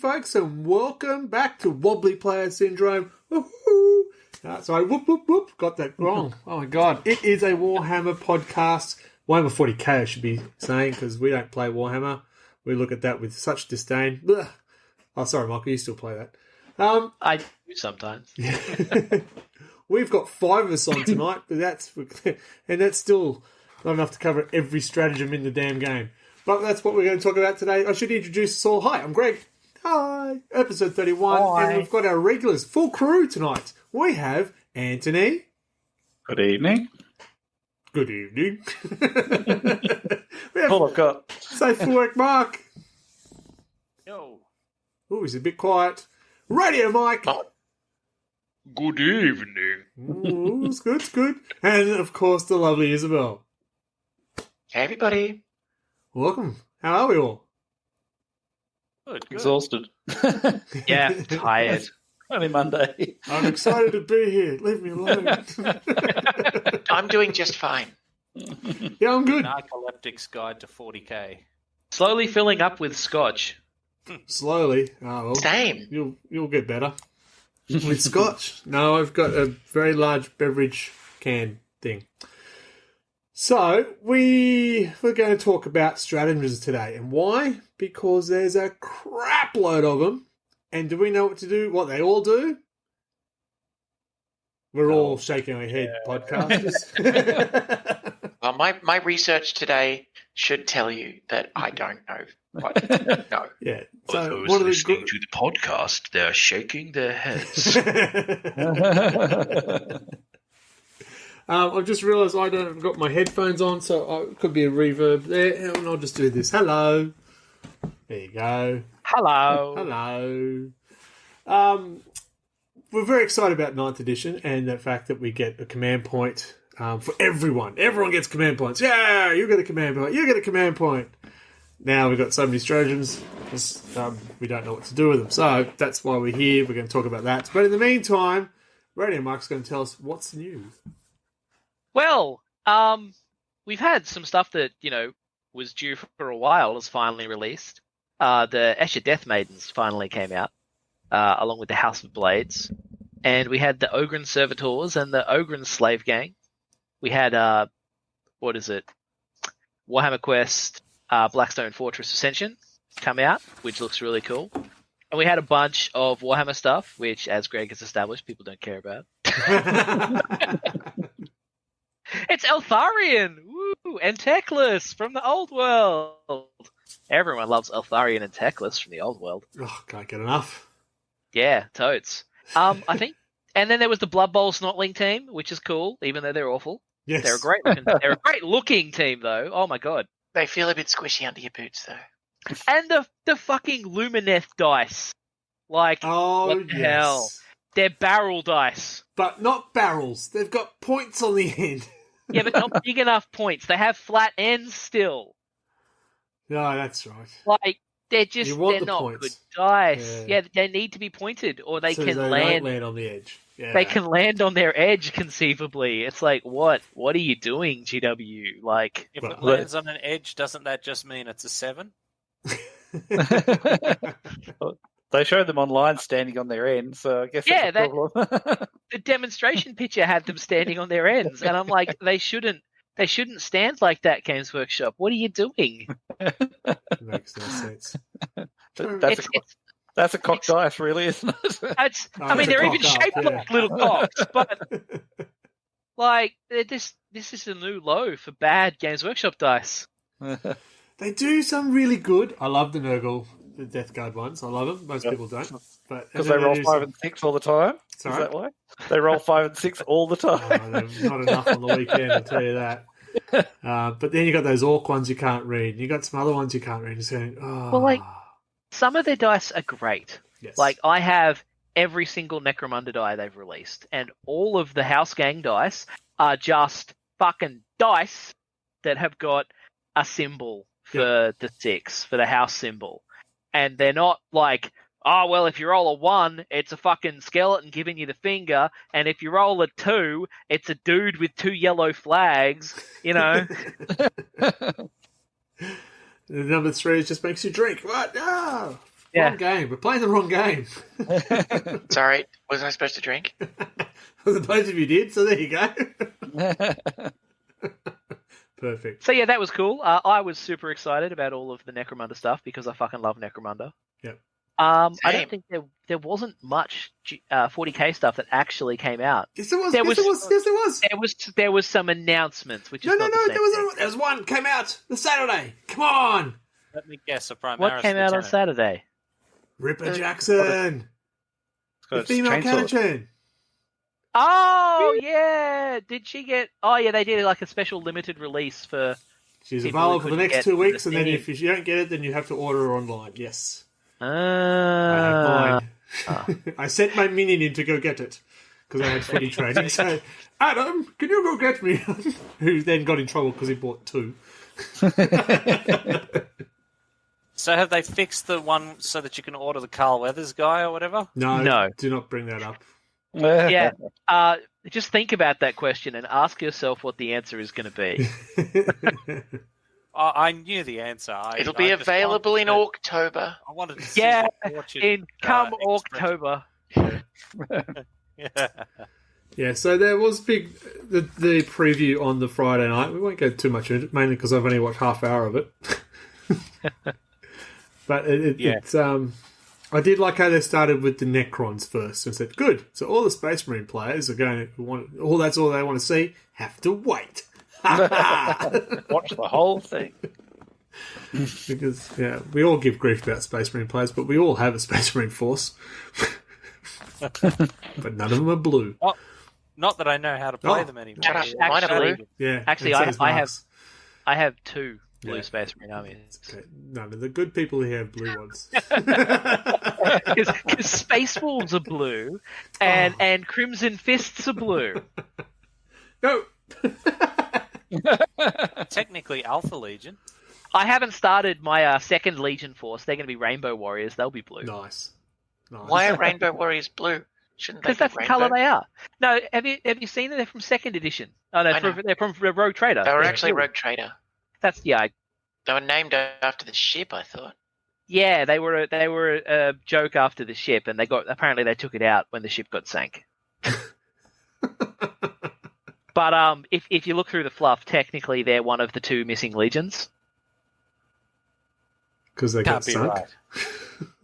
folks, and welcome back to Wobbly Player Syndrome. Woo-hoo. Sorry, whoop, whoop, whoop. Got that wrong. Oh, my God. It is a Warhammer podcast. Warhammer 40k, I should be saying, because we don't play Warhammer. We look at that with such disdain. Ugh. Oh, sorry, Michael, you still play that. I do sometimes. We've got 5 of us on tonight, but that's still not enough to cover every stratagem in the damn game. But that's what we're going to talk about today. I should introduce us all. Hi, I'm Greg. Hi. Episode 31. Hi. And we've got our regulars, full crew tonight. We have Anthony. Good evening. Good evening. We All have I've got. Safe for Work Mark. Yo. Oh, he's a bit quiet. Radio Mike. Good evening. Ooh, it's good, it's good. And, of course, the lovely Isabel. Hey, everybody. Welcome. How are we all? Good. Exhausted. Yeah, tired. Only Monday. I'm excited to be here. Leave me alone. I'm doing just fine. Yeah, I'm good. Narcoleptic's Guide to 40k. Slowly filling up with scotch. Slowly. Oh, well. Same. You'll get better. With scotch? No, I've got a very large beverage can thing. So, we're going to talk about stratagems today. And why? Because there's a crap load of them. And do we know what to do? What they all do? We're all shaking our head, podcasters. Well, my research today should tell you that I don't know what. No. Yeah. For So, those one of listening to the podcast, they're shaking their heads. I've just realised I don't have got my headphones on, so it could be a reverb there, and I'll just do this. Hello. There you go. Hello. Hello. We're very excited about 9th edition and the fact that we get a command point for everyone. Everyone gets command points. Yeah, you get a command point. You get a command point. Now we've got so many stratagems, we don't know what to do with them. So that's why we're here. We're going to talk about that. But in the meantime, Radio Mike's going to tell us what's new. Well, we've had some stuff that, was due for a while has finally released. The Escher Death Maidens finally came out, along with the House of Blades. And we had the Ogryn Servitors and the Ogryn Slave Gang. We had, Warhammer Quest Blackstone Fortress Ascension come out, which looks really cool. And we had a bunch of Warhammer stuff, which, as Greg has established, people don't care about. It's Eltharion! Woo! And Teclis from the Old World! Everyone loves Eltharion and Teclis from the Old World. Oh, can't get enough. Yeah, totes. I think... And then there was the Blood Bowl Snotling team, which is cool, even though they're awful. Yes. They're a great looking team, though. Oh my god. They feel a bit squishy under your boots, though. And the fucking Lumineth dice. Like, what the hell? They're barrel dice. But not barrels. They've got points on the end. Yeah, but not big enough points. They have flat ends still. No, that's right. Like, they're not points. good dice. Yeah, they need to be pointed, or they can land on the edge. Yeah. They can land on their edge, conceivably. It's like, what? What are you doing, GW? Like, if it lands on an edge, doesn't that just mean it's a 7? They showed them online standing on their end, so I guess that's a problem. The demonstration picture had them standing on their ends, and I'm like, they shouldn't stand like that, Games Workshop. What are you doing? Makes no sense. That's a cock dice, really, isn't it? They're even shaped like little cocks, but like this is a new low for bad Games Workshop dice. They do some really good. I love the Nurgle, the Death Guard ones. I love them. Most people don't, but because they roll 5 and 6 all the time. Sorry? Is that why? They roll 5 and 6 all the time. Not enough on the weekend, I'll tell you that. But then you got those orc ones you can't read. You got some other ones you can't read. Just going, Well, like some of their dice are great. Yes. Like I have every single Necromunda die they've released, and all of the House Gang dice are just fucking dice that have got a symbol for the 6, for the house symbol. And they're not like, oh, well, if you roll a 1, it's a fucking skeleton giving you the finger, and if you roll a 2, it's a dude with 2 yellow flags, The number 3 just makes you drink. What? No! Wrong game. We're playing the wrong game. Sorry, was I supposed to drink? Well, both of you did, so there you go. Perfect. So yeah, that was cool. I was super excited about all of the Necromunda stuff because I fucking love Necromunda. Yep. I Same. don't think there wasn't much 40k stuff that actually came out. Yes, there was. There Yes, there was. There was some announcements, which is No, not the same thing. there was one came out the Saturday. Come on, Let me guess. A Primaris What came out on Lieutenant. Saturday? Ripper Jackson, the Got female chainsaws. Catachan. Oh yeah, did she get? Oh yeah, they did like a special limited release for. She's People available who for the couldn't next get 2 weeks, the and then Steam. if you don't get it, then you have to order her online. Yes, I Ah. have mine. I sent my minion in to go get it because I had footy training. So, Adam, can you go get me? Who then got in trouble because he bought 2. So have they fixed the one so that you can order the Carl Weathers guy or whatever? No. Do not bring that up. Yeah. Just think about that question and ask yourself what the answer is going to be. I knew the answer. It'll be I just available in wanted to- October. I wanted to see Yeah, the fortune, in come expression. October. Yeah. Yeah, so there was the preview on the Friday night. We won't go too much into it, mainly because I've only watched half hour of it. But it's I did like how they started with the Necrons first and said, good, so all the Space Marine players are going to want that's all they want to see, have to wait. Watch the whole thing. Because, yeah, we all give grief about Space Marine players, but we all have a Space Marine force. But none of them are blue. Not that I know how to play Oh. them anymore. Mine are blue. Yeah, Actually, and so I does have Mark's. 2 blue Yeah. Space Marine armies. Okay. None of the good people here have blue ones. Because Space Wolves are blue, and Crimson Fists are blue. No! Technically Alpha Legion. I haven't started my second Legion force. They're going to be Rainbow Warriors. They'll be blue. Nice. Why are Rainbow Warriors blue? Shouldn't they Because be that's the rainbow? colour they are. No, have you seen them? They're from second edition. Oh no, I know. they're from Rogue Trader. They were They're actually blue. Rogue Trader. That's They were named after the ship, I thought. yeah. They were a joke after the ship, and apparently they took it out when the ship got sank. But if you look through the fluff, technically they're one of the 2 missing legions. Because they got Can't be sunk. right.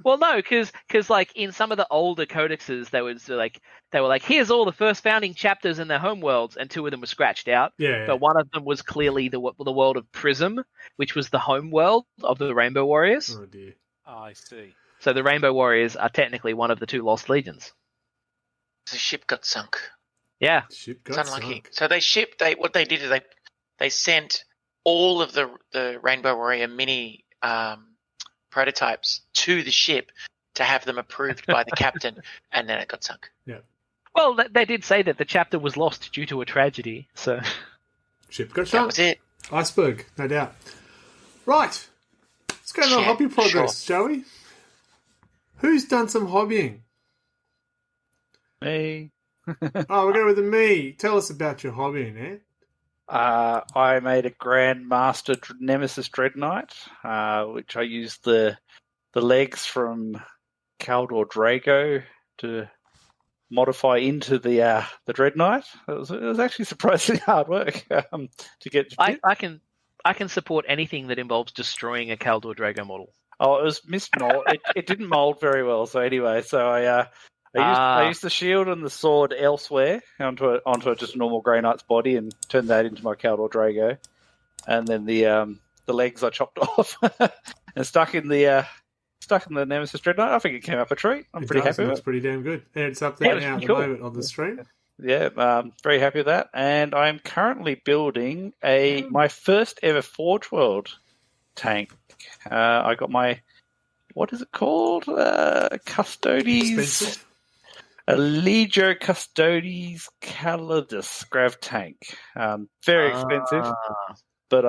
Well, no, because like in some of the older codexes, they were like, here's all the first founding chapters in their homeworlds, and 2 of them were scratched out. Yeah. But one of them was clearly the world of Prism, which was the home world of the Rainbow Warriors. Oh, dear. Oh, I see. So the Rainbow Warriors are technically one of the 2 lost legions. The ship got sunk. Yeah. Ship It's got unlucky. sunk. So what they did is they sent all of the Rainbow Warrior mini prototypes to the ship to have them approved by the captain, and then it got sunk. Well, they did say that the chapter was lost due to a tragedy. So Ship got That sunk. was it. Iceberg, no doubt. Right. Let's go to Yeah, hobby progress, shall we? Who's done some hobbying? Me. Oh, we're going with me. Tell us about your hobbying, eh? I made a Grandmaster Nemesis Dread Knight, which I used the legs from Caldor Drago to modify into the Dread Knight. It was actually surprisingly hard work to get. I can support anything that involves destroying a Caldor Drago model. Oh, it was mismold. It didn't mold very well. So anyway, I used the shield and the sword elsewhere onto just a normal Grey Knight's body and turned that into my Caldor Drago, and then the legs I chopped off and stuck in the Nemesis Dread Knight. I think it came up a treat. I'm pretty happy It with looks it. pretty damn good. And it's up there Yeah, now at it's the cool. moment on the stream. Yeah, very happy with that. And I'm currently building my first ever Forge World tank. I got my, what is it called? Custodes. Expensive. A Legio Custodes Calidus Grav tank. Very expensive, but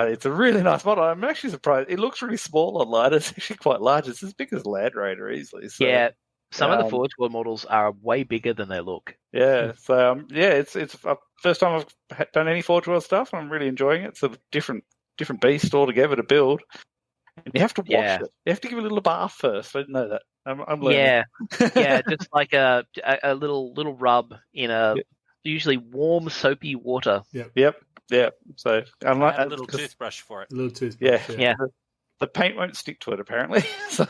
it's a really nice model. I'm actually surprised. It looks really small online. It's actually quite large. It's as big as Land Raider easily. So, Yeah, some of the Forge World models are way bigger than they look. yeah. So it's first time I've done any Forge World stuff. I'm really enjoying it. It's a different beast altogether to build. And you have to wash Yeah. it. You have to give it a little bath first. I didn't know that. I'm learning. Yeah, just like a little rub in a usually warm, soapy water. Yep. So unlike And a little toothbrush for it. A little toothbrush. Yeah. The paint won't stick to it apparently. So,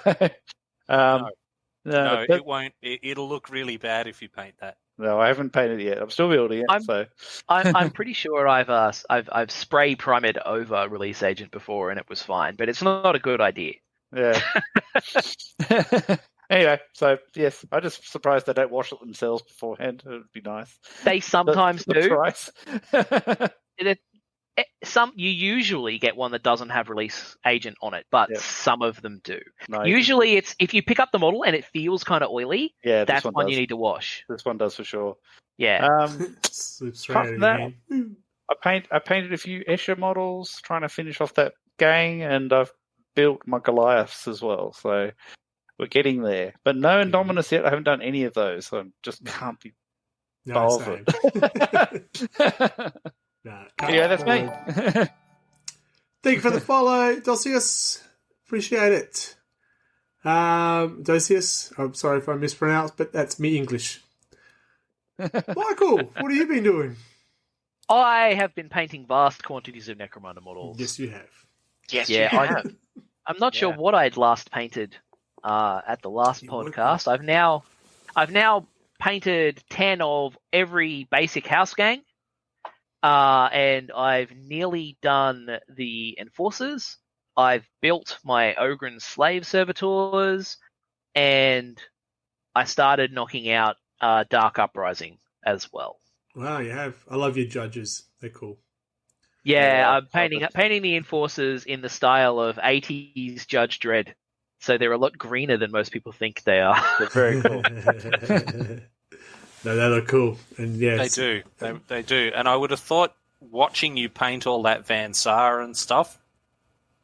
No, but- it won't. It'll look really bad if you paint that. no, I haven't painted it yet. I'm still building it. So I'm pretty sure I've spray primed over release agent before and it was fine, but it's not a good idea. yeah. Anyway, so yes, I'm just surprised they don't wash it themselves beforehand. It would be nice. They sometimes The do. price. You usually get one that doesn't have release agent on it, but Yep. some of them do. No, Usually, it's if you pick up the model and it feels kind of oily, yeah, that's this one does. you need to wash. This one does for sure. Yeah. Slips Apart straight from out of your that, hand. I painted a few Escher models, trying to finish off that gang, and I've built my Goliaths as well. So we're getting there, but no Indominus yet. I haven't done any of those, so I just can't be No, bothered. same. Nah, Yeah, that's me. Thank you for the follow, Dosius. Appreciate it. Dosius, I'm sorry if I mispronounced, but that's me English. Michael, what have you been doing? I have been painting vast quantities of Necromunda models. Yes, you have. Yes, Yeah, you have. I'm not sure Yeah. what I'd last painted at the last You would podcast. I've now painted 10 of every basic house gang, and I've nearly done the enforcers. I've built my Ogren slave servitors, and I started knocking out Dark Uprising as well. Wow, you have. I love your judges. They're cool. Yeah, Yeah, I'm painting the enforcers in the style of 80s Judge Dredd. So they're a lot greener than most people think they are. They're very cool. No, they look cool. And yes, They do. They do. And I would have thought, watching you paint all that Van Sar and stuff,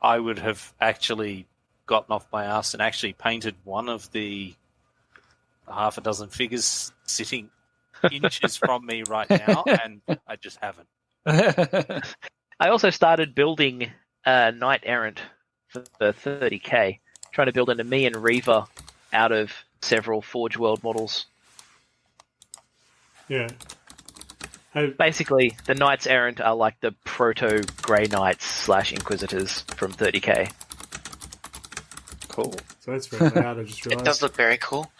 I would have actually gotten off my ass and actually painted one of the half a dozen figures sitting inches from me right now, and I just haven't. I also started building Knight Errant for 30k, trying to build an Nemean Reaver out of several Forge World models. yeah. Basically, the Knights Errant are like the proto Grey Knights / Inquisitors from 30k. Cool. So that's very loud. I just It realised. does look very cool.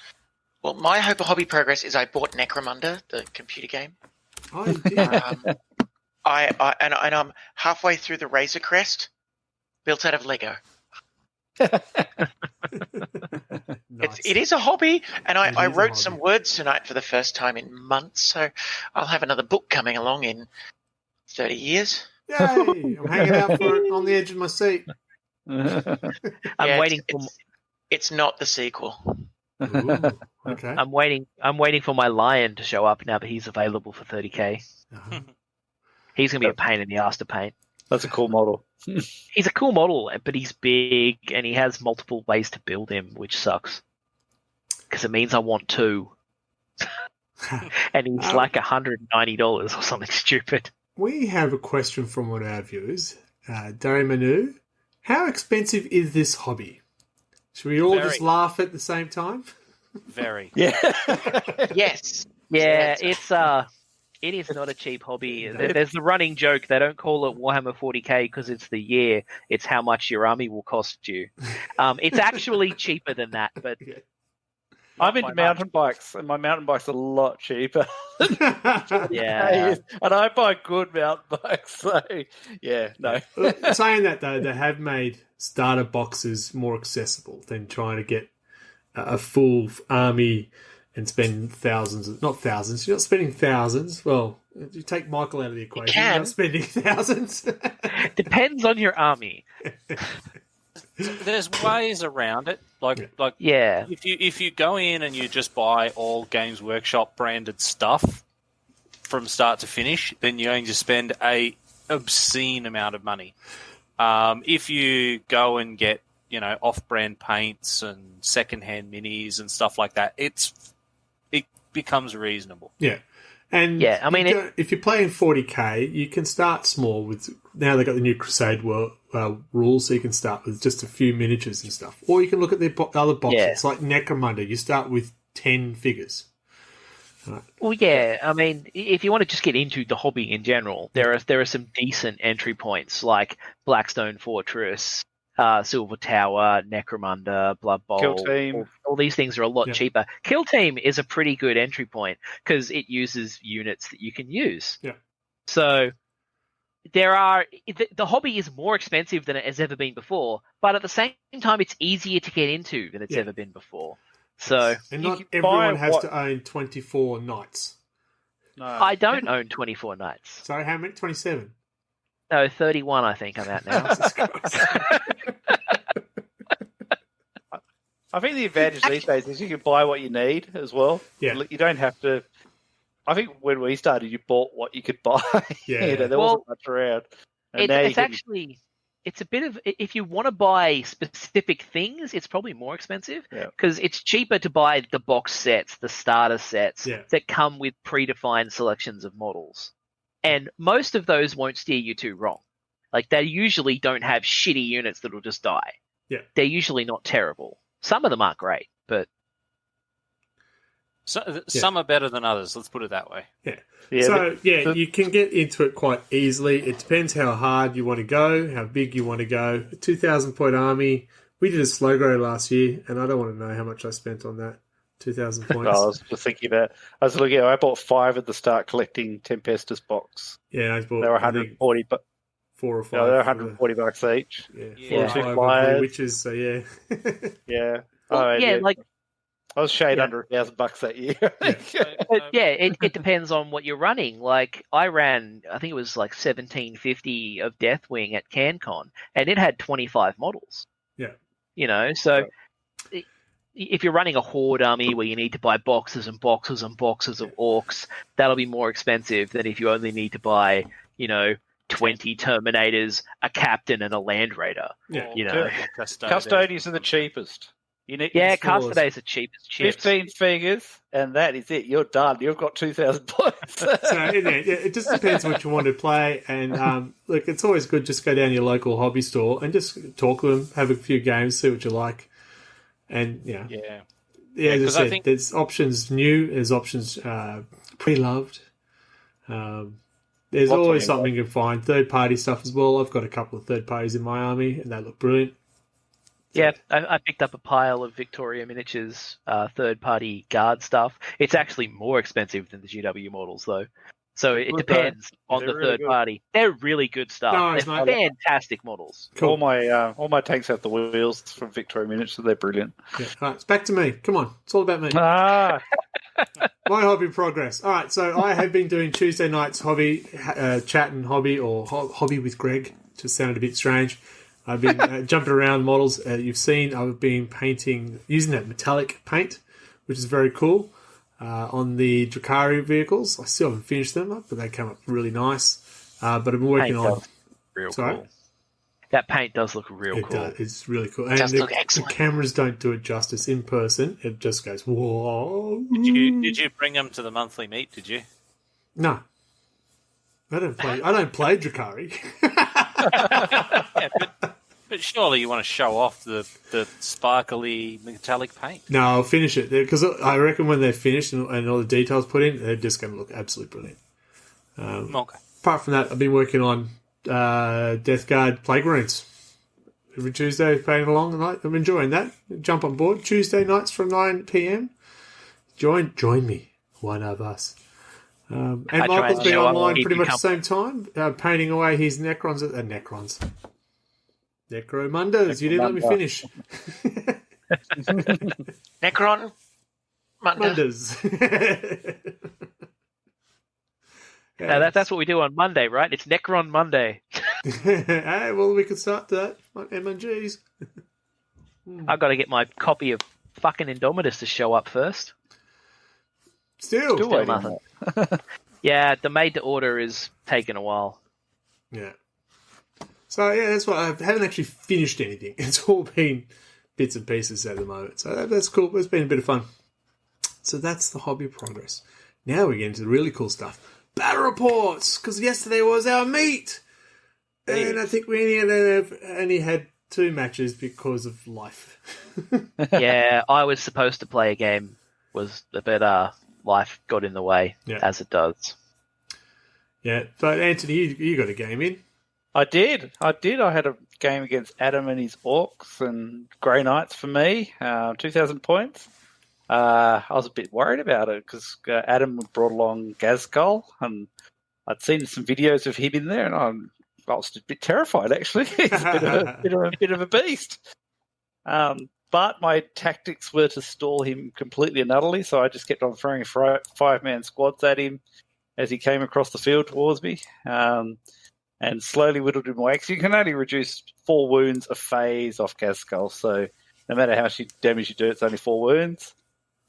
Well, my hope of hobby progress is I bought Necromunda, the computer game. Oh, you did. And I'm halfway through the Razor Crest, built out of Lego. Nice. It is a hobby, and It I is a wrote hobby. some words tonight for the first time in months, so I'll have another book coming along in 30 years. Yay! I'm hanging out for it on the edge of my seat. I'm waiting for It's not the sequel. Ooh, okay. I'm waiting for my Lion to show up now that he's available for 30k. Uh-huh. He's gonna be a pain in the ass to paint. That's a cool model. He's a cool model, but he's big and he has multiple ways to build him, which sucks. Because it means I want two. And he's like $190 or something stupid. We have a question from one of our viewers, Dari Manu. How expensive is this hobby? Should we all Very. just laugh at the same time? Very. Yeah. Yes. Yeah, it is not a cheap hobby. There's the running joke, they don't call it Warhammer 40k because it's the year, it's how much your army will cost you. It's actually cheaper than that, but I'm into By mountain bikes, and my mountain bike's a lot cheaper. yeah. And I buy good mountain bikes, so yeah, no. Saying that though, they have made starter boxes more accessible than trying to get a full army and spend thousands. Not thousands. You're not spending thousands. Well, you take Michael out of the equation. You're can. not spending thousands. Depends on your army. There's ways around it. Like Yeah. if you go in and you just buy all Games Workshop branded stuff from start to finish, then you're going to spend a obscene amount of money. If you go and get off-brand paints and second-hand minis and stuff like that, it becomes reasonable. Yeah. And Yeah, I mean, if you're playing 40k, you can start small with. Now they've got the new Crusade rules, so you can start with just a few miniatures and stuff. Or you can look at the other boxes, like Necromunda. You start with 10 figures. Right. Well, yeah. I mean, if you want to just get into the hobby in general, there are some decent entry points like Blackstone Fortress, Silver Tower, Necromunda, Blood Bowl. Kill Team. All these things are a lot cheaper. Kill Team is a pretty good entry point because it uses units that you can use. Yeah. So the hobby is more expensive than it has ever been before, but at the same time, it's easier to get into than it's ever been before. So, and not everyone has to own 24 knights. No. I don't own 24 knights. Sorry, how many? 27? No, 31 I think I'm at now. I think the advantage these days is you can buy what you need as well. Yeah. You don't have to... I think when we started, you bought what you could buy. Yeah. There wasn't much around. And it's a bit of, if you want to buy specific things, it's probably more expensive because it's cheaper to buy the box sets, the starter sets that come with predefined selections of models. And most of those won't steer you too wrong. Like, they usually don't have shitty units that'll just die. Yeah. They're usually not terrible. Some of them aren't great, but... Some are better than others, let's put it that way. Yeah. You can get into it quite easily. It depends how hard you want to go, how big you want to go. A 2,000-point army. We did a slow grow last year, and I don't want to know how much I spent on that. 2,000 points. I was just thinking about... I bought 5 at the start collecting Tempestus box. Yeah, I bought... They were 140, but... 4 or 5. No, they're $140 each. Yeah, 4 or 5 witches, so yeah. Yeah. I was shade under $1,000 that year. It depends on what you're running. Like, I ran, I think it was like 1750 of Deathwing at CanCon, and it had 25 models. Yeah. So if you're running a Horde army where you need to buy boxes and boxes and boxes of orcs, that'll be more expensive than if you only need to buy, 20 Terminators, a Captain, and a Land Raider. Yeah. Custodians are the cheapest. Custodians are cheap as chips. 15 figures, and that is it. You're done. You've got 2,000 points. It just depends what you want to play. And look, it's always good just go down to your local hobby store and just talk to them, have a few games, see what you like. And, as I said, there's options new, there's options pre-loved. There's always something you can find. Third-party stuff as well. I've got a couple of third parties in my army, and they look brilliant. Yeah, I picked up a pile of Victoria Miniatures third-party guard stuff. It's actually more expensive than the GW models, though. So it depends on the third party. They're really good stuff. They're fantastic models. Cool. All my tanks have the wheels from Victoria Miniatures. They're brilliant. Yeah. All right, it's back to me. Come on, it's all about me. My hobby progress. All right, so I have been doing Tuesday nights hobby, chat and hobby, or hobby with Greg. Just sounded a bit strange. I've been jumping around models. You've seen I've been painting, using that metallic paint, which is very cool, on the Drakari vehicles. I still haven't finished them up, but they come up really nice. But I've been working on... Real Sorry? cool. That paint does look real cool. Does. It's really cool. And look the excellent. cameras don't do it justice in person. It just goes, whoa. Did you bring them to the monthly meet, did you? No. I don't play Drakari. But surely you want to show off the sparkly metallic paint. No, I'll finish it because I reckon when they're finished and all the details put in, they're just going to look absolutely brilliant. Okay. Apart from that, I've been working on Death Guard Plague Runes. Every Tuesday, playing along the night. I'm enjoying that. Jump on board Tuesday nights from 9 p.m. Join me, one of us. And Michael's been online pretty much the same time, painting away his Necrons. Necromundas. You didn't let me finish. Necron Mundas. Now that's what we do on Monday, right? It's Necron Monday. Hey, well, we could start that on M&Gs. I've got to get my copy of fucking Indomitus to show up first. Still nothing. Yeah, the made to order is taking a while. Yeah. So, that's why I haven't actually finished anything. It's all been bits and pieces at the moment. So that's cool. It's been a bit of fun. So that's the hobby progress. Now we get into the really cool stuff. Battle reports, because yesterday was our meet. And I think we only had 2 matches because of life. Yeah, I was supposed to play a game, but life got in the way, as it does. Yeah, but Anthony, you got a game in. I did. I had a game against Adam and his Orcs and Grey Knights for me, 2,000 points. I was a bit worried about it because Adam brought along Gazgul, and I'd seen some videos of him in there, and I was a bit terrified, actually. He's a bit of a beast. But my tactics were to stall him completely and utterly, so I just kept on throwing 5-man squads at him as he came across the field towards me, and slowly whittled him away. Because you can only reduce 4 wounds a phase off Gazgul, so no matter how much damage you do, it's only 4 wounds.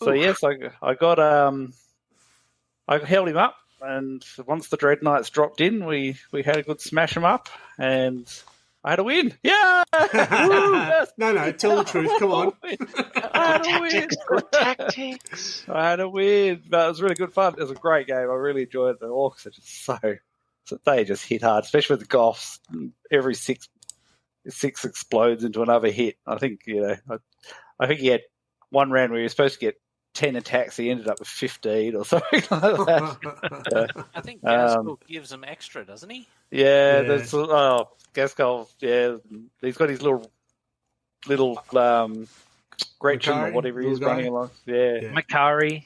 So yes, I got I held him up, and once the Dread Knights dropped in, we had a good smash him up, and I had a win. Yeah! No, tell the truth. Come on. Good tactics. I had a win. But it was really good fun. It was a great game. I really enjoyed it. The Orcs are just so they just hit hard, especially with the Goths. Every 6 explodes into another hit. I think I think he had one round where he was supposed to get 10 attacks. He ended up with 15 or something like that. I think Gazgul gives him extra, doesn't he? Yeah. Gazgul. Yeah, he's got his little Gretchen or whatever he is running along. Yeah. Makari.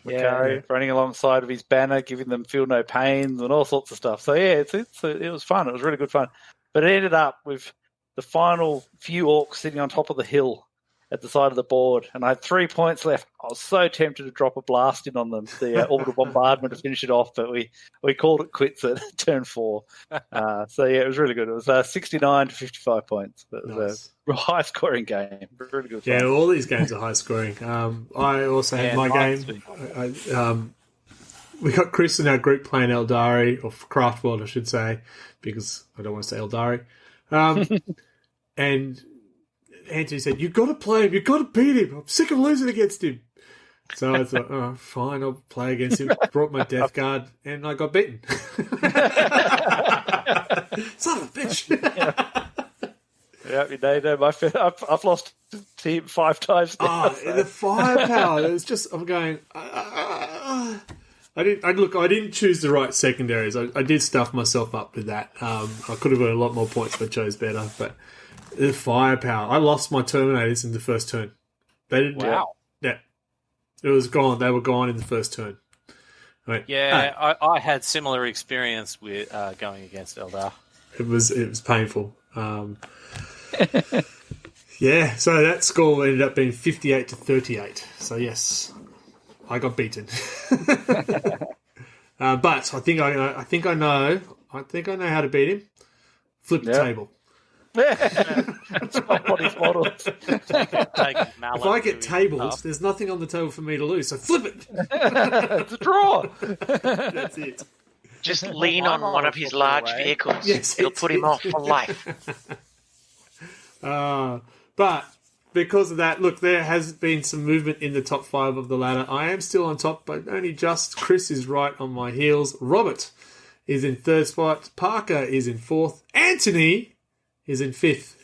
Running alongside of his banner, giving them feel no pains and all sorts of stuff. So yeah, it was fun. It was really good fun. But it ended up with the final few orcs sitting on top of the hill at the side of the board, and I had 3 points left. I was so tempted to drop a blast in on them, the orbital bombardment to finish it off, but we called it quits at turn 4. So yeah, it was really good. It was 69 to 55 points. It was a high scoring game. Really good fun. Yeah, all these games are high scoring. I also had my game. We got Chris in our group playing Eldari, or Craftworld, I should say, because I don't want to say Eldari. And Anthony said, "You've got to play him. You've got to beat him. I'm sick of losing against him." So I thought, "Oh, fine, I'll play against him." Brought my Death Guard, and I got beaten. Son of a bitch. Yeah, I've lost to him 5 times now. The firepower. It was just, I'm going... I didn't choose the right secondaries. I did stuff myself up with that. I could have got a lot more points if I chose better, but the firepower. I lost my Terminators in the first turn. They didn't. Wow. Yeah. It was gone. They were gone in the first turn. I had similar experience with going against Eldar. It was painful. Yeah, so that score ended up being 58 to 38. So yes, I got beaten. But I think I know how to beat him. Flip the table. Swap on his models. If I get tables, there's nothing on the table for me to lose, so flip it. It's a draw. That's it. Just lean on one of his large vehicles. Yes, it'll put him off for life. But because of that, look, there has been some movement in the top 5 of the ladder. I am still on top, but only just. Chris is right on my heels. Robert is in 3rd spot. Parker is in 4th. Anthony is in 5th.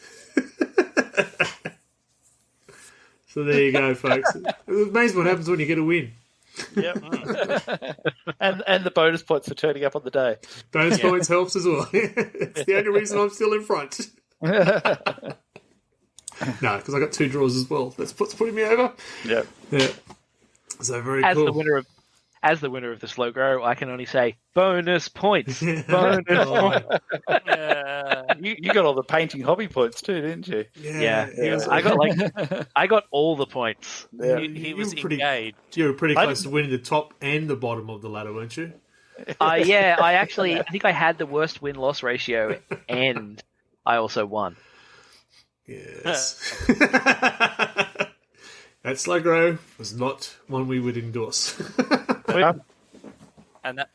So there you go, folks. It's amazing what happens when you get a win. Yep. and the bonus points for turning up on the day. Bonus points helps as well. It's the only reason I'm still in front. No, because I got 2 draws as well. That's what's putting me over. Yeah. So very As cool. As the winner of the slow grow, I can only say bonus points. Bonus points. You got all the painting hobby points too, didn't you? Yeah. I got all the points. Yeah. He was engaged. You were pretty close to winning the top and the bottom of the ladder, weren't you? I think I had the worst win-loss ratio, and I also won. Yes. That slow grow was not one we would endorse. And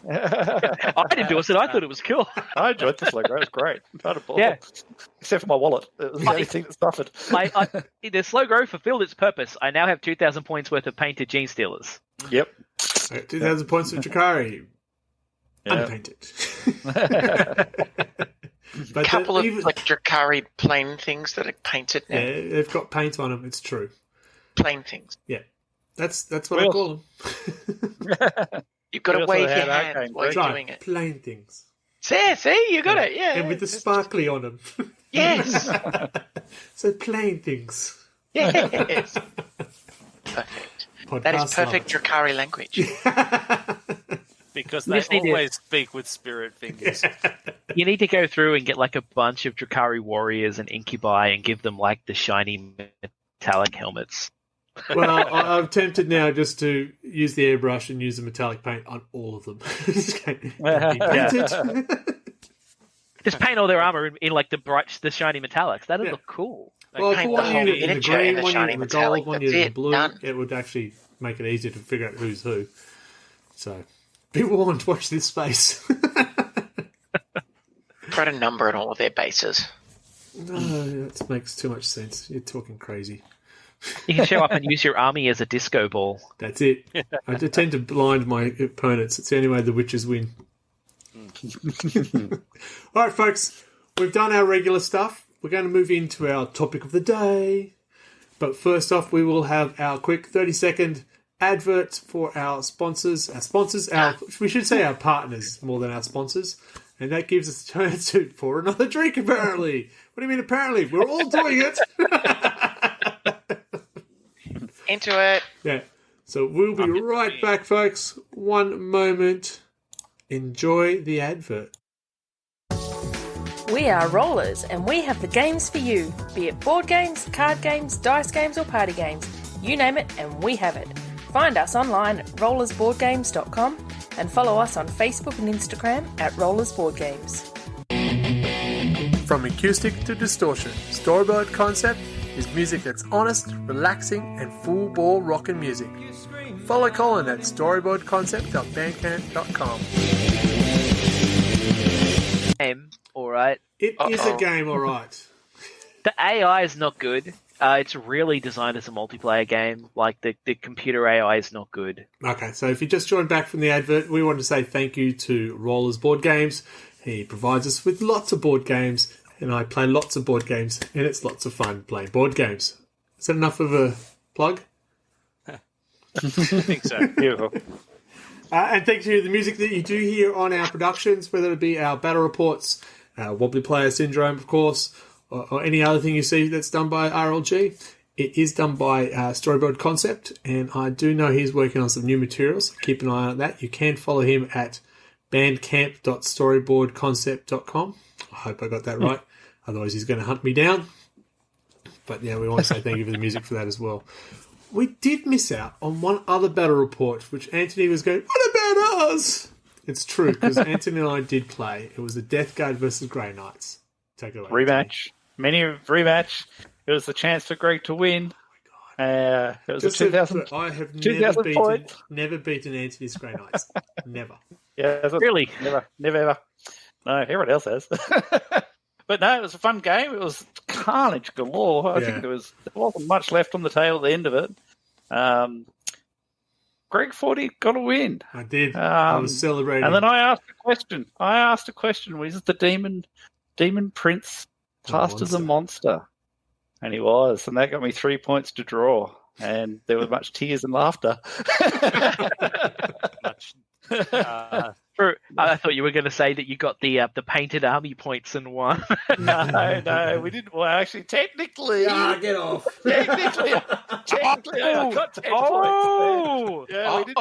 I didn't do it. I thought it was cool. I enjoyed the slow grow. It was great. Not a ball. Yeah. Except for my wallet. It was the only thing that suffered. The slow grow fulfilled its purpose. I now have 2,000 points worth of painted Gene Stealers. Yep. 2,000 points of Drakari. Yeah. Unpainted. A couple of like Drakari plain things that are painted now. Yeah, they've got paint on them. It's true. Plain things. Yeah, that's what I call them. You've got to also wave had your our hands game, while you're Right, doing it. plain things. See, you got it. Yeah, And with the sparkly on them. yes, So plain things. yes. Perfect. That is perfect Drakari language. Because You they just need to- always speak with spirit fingers. You need to go through and get like a bunch of Drakari warriors and incubi and give them like the shiny metallic helmets. Well, I'm tempted now just to use the airbrush and use the metallic paint on all of them. Painted. Just paint all their armor in like the shiny metallics. That'd look cool. Well, paint put the one whole unit in the miniature in green, the one shiny unit in the metallic. gold, one That's unit in the it, blue. done. It would actually make it easier to figure out who's who. So, be warned, watch this space. Try to number in all of their bases. No, that makes too much sense. You're talking crazy. You can show up and use your army as a disco ball. That's it. I tend to blind my opponents. It's the only way the witches win. All right, folks. We've done our regular stuff. We're going to move into our topic of the day. But first off, we will have our quick 30-second advert for our sponsors. We should say our partners more than our sponsors. And that gives us a chance to pour another drink, apparently. What do you mean, apparently? We're all doing it. Into it. Yeah. So we'll be right back, folks. One moment. Enjoy the advert. We are Rollers, and we have the games for you. Be it board games, card games, dice games, or party games. You name it, and we have it. Find us online at rollersboardgames.com and follow us on Facebook and Instagram at rollersboardgames. From acoustic to distortion, Storyboard Concept is music that's honest, relaxing, and full-bore rockin' music. Follow Colin at storyboardconcept.bandcamp.com. Game, all right. It is a game, alright. The AI is not good. It's really designed as a multiplayer game. Like the computer AI is not good. Okay, so if you just joined back from the advert, we want to say thank you to Rollers Board Games. He provides us with lots of board games, and I play lots of board games, and it's lots of fun playing board games. Is that enough of a plug? I think so. Beautiful. And thanks to the music that you do hear on our productions, whether it be our battle reports, our Wobbly Player Syndrome, of course, or any other thing you see that's done by RLG. It is done by Storyboard Concept, and I do know he's working on some new materials. Keep an eye on that. You can follow him at bandcamp.storyboardconcept.com. I hope I got that right. Otherwise, he's going to hunt me down. But yeah, we want to say thank you for the music for that as well. We did miss out on one other battle report, which Anthony was going, what about us? It's true, because Anthony and I did play. It was the Death Guard versus Grey Knights. Take it away. Rematch. Rematch. It was the chance for Greg to win. It was Just a 2,000. I have 2,000 points. never beaten Anthony's Grey Knights. Never. Yeah, Really? Never ever. No, everyone else has. But no, it was a fun game. It was carnage galore. I think there wasn't much left on the tail at the end of it. Greg Forty got a win. I did. I was celebrating. And then I asked a question. Was the demon prince passed as a monster? And he was. And that got me 3 points to draw. And there was much tears and laughter. I thought you were going to say that you got the painted army points and won. No, we didn't. Well, actually, technically, get off. technically, I got 10 points. Yeah, we didn't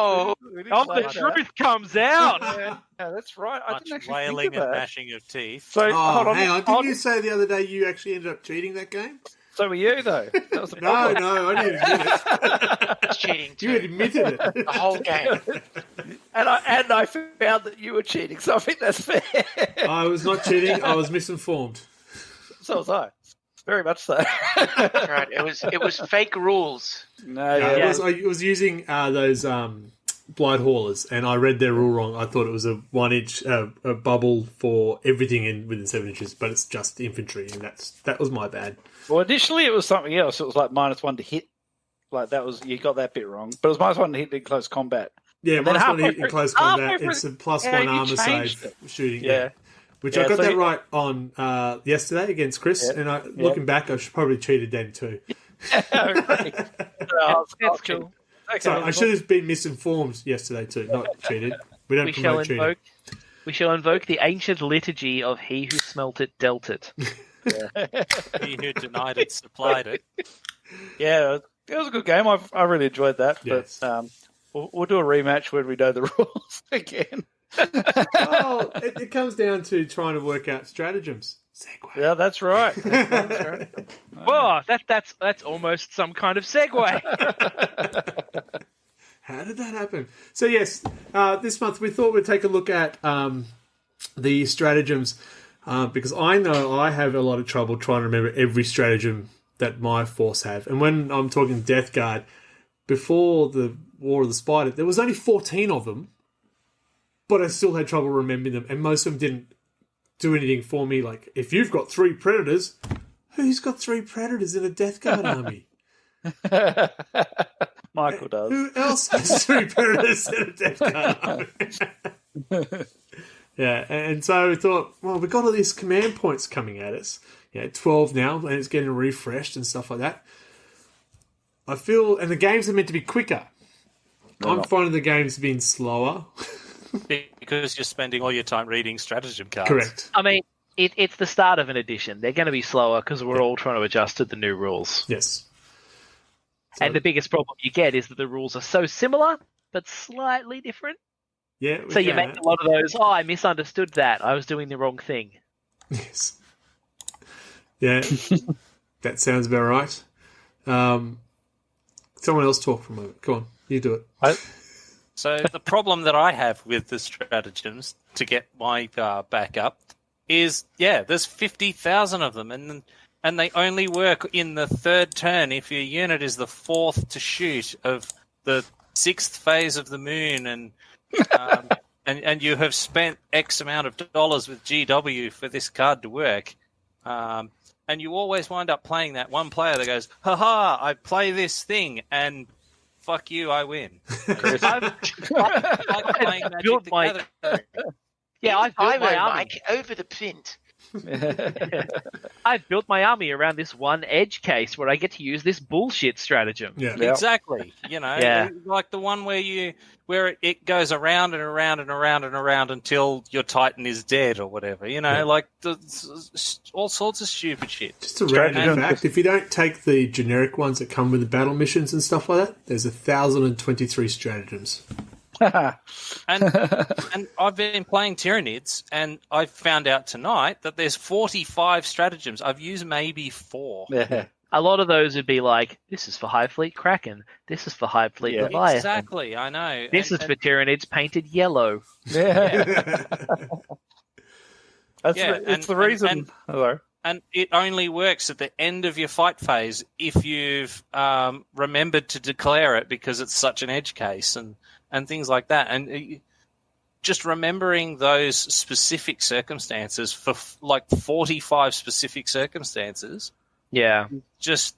The truth comes out. Yeah, that's right. I Much didn't actually wailing think of and that. gnashing of teeth. So, hold on. Hang on. Didn't you say the other day you actually ended up cheating that game? So were you, though? That was the No, problem. I didn't admit it. It's cheating too. You admitted it. The whole game. And I found that you were cheating, so I think that's fair. I was not cheating. I was misinformed. So was I. Very much so. That's right. It was fake rules. No, I yeah. was using those Blight Haulers, and I read their rule wrong. I thought it was a 1 inch a bubble for everything within 7 inches, but it's just infantry, and that was my bad. Well, initially it was something else. It was like -1 to hit. Like that was, you got that bit wrong. But it was -1 to hit in close combat. Yeah, -1 to hit in close combat. through- It's a +1 Yeah, you armor changed save shooting. Yeah. Which Yeah, I got so that you- right on yesterday against Chris, Yeah. and looking back, I should probably cheated then too. That's cool. Okay, So I should have been misinformed yesterday too, not cheated. We don't We shall promote cheating. invoke the ancient liturgy of he who smelt it dealt it. He who denied it supplied it. Yeah, it was a good game. I really enjoyed that. Yes. But we'll do a rematch when we know the rules again. Oh, it comes down to trying to work out stratagems. Segue. Yeah, that's right. That's right. Whoa, that's almost some kind of segue. How did that happen? So yes, this month we thought we'd take a look at the stratagems because I know I have a lot of trouble trying to remember every stratagem that my force have. And when I'm talking Death Guard, before the War of the Spider, there was only 14 of them, but I still had trouble remembering them, and most of them didn't do anything for me. Like, if you've got 3 Predators, who's got 3 Predators in a Death Guard army? Michael does. Who else has 3 Predators in a Death Guard army? Yeah, and so we thought, well, we've got all these command points coming at us. 12 now, and it's getting refreshed and stuff like that. I feel, and the games are meant to be quicker. I'm finding the games being slower. Because you're spending all your time reading stratagem cards. Correct. I mean, it's the start of an edition. They're going to be slower because we're all trying to adjust to the new rules. Yes. And the biggest problem you get is that the rules are so similar, but slightly different. Yeah. So you make a lot of those, I misunderstood that. I was doing the wrong thing. Yes. Yeah. That sounds about right. Someone else talk for a moment. Come on, you do it. So the problem that I have with the stratagems to get my back up is, there's 50,000 of them, and they only work in the 3rd turn if your unit is the 4th to shoot of the 6th phase of the moon, and you have spent X amount of dollars with GW for this card to work. And you always wind up playing that one player that goes, "Ha, I play this thing, and fuck you, I win." I've playing Magic the Gathering. Yeah, I've built my army. Mike over the pint. I've built my army around this one edge case where I get to use this bullshit stratagem. Yeah. Exactly. Like the one where it goes around and around and around and around until your Titan is dead or whatever. Like all sorts of stupid shit. Just a random fact: if you don't take the generic ones that come with the battle missions and stuff like that, there's 1,023 stratagems. and I've been playing Tyranids, and I found out tonight that there's 45 stratagems. I've used maybe 4. Yeah. A lot of those would be like, this is for Hive Fleet Kraken, this is for Hive Fleet Leviathan. Exactly, I know. This is for Tyranids painted yellow. Yeah. It's the reason. Hello. And it only works at the end of your fight phase if you've remembered to declare it, because it's such an edge case and things like that. And just remembering those specific circumstances for like 45 specific circumstances. Yeah. Just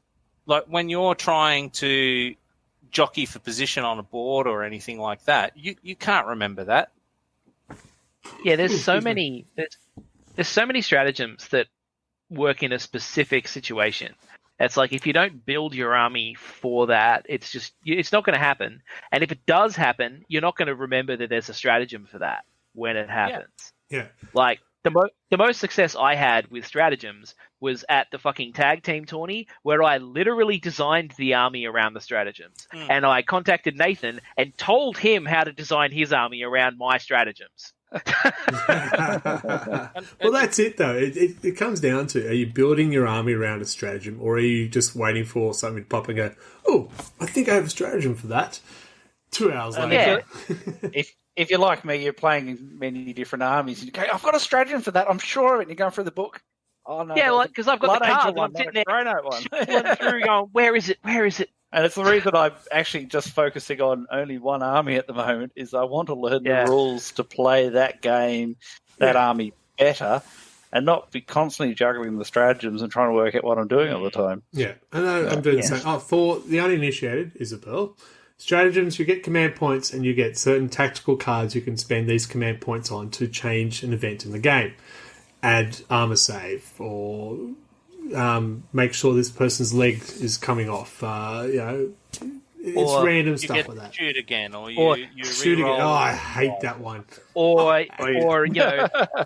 like when you're trying to jockey for position on a board or anything like that, you can't remember that. Yeah, there's so many stratagems that work in a specific situation. It's like if you don't build your army for that, it's not going to happen. And if it does happen, you're not going to remember that there's a stratagem for that when it happens. Yeah. Like the most success I had with stratagems was at the fucking tag team tourney, where I literally designed the army around the stratagems. And I contacted Nathan and told him how to design his army around my stratagems. Well, that's it though. It comes down to, are you building your army around a stratagem, or are you just waiting for something to pop and go, oh, I think I have a stratagem for that? 2 hours later. Yeah. If you're like me, you're playing in many different armies, and you go, I've got a stratagem for that, I'm sure of it, and you're going through the book. Oh no! Yeah, because I've got the Blood card, Angel and I'm sitting there Chrono one. shuffling through, going, "Where is it? Where is it? And it's the reason I'm actually just focusing on only one army at the moment, is I want to learn the rules to play that game, that army better, and not be constantly juggling the stratagems and trying to work out what I'm doing all the time. Yeah, I know. I'm doing the same. Oh, for the uninitiated, Isabel, stratagems, you get command points and you get certain tactical cards you can spend these command points on to change an event in the game. Add armor save or make sure this person's leg is coming off. It's or random you stuff get like that. Shoot again, or Or you Shoot again. re-roll. Oh, I hate that one. Or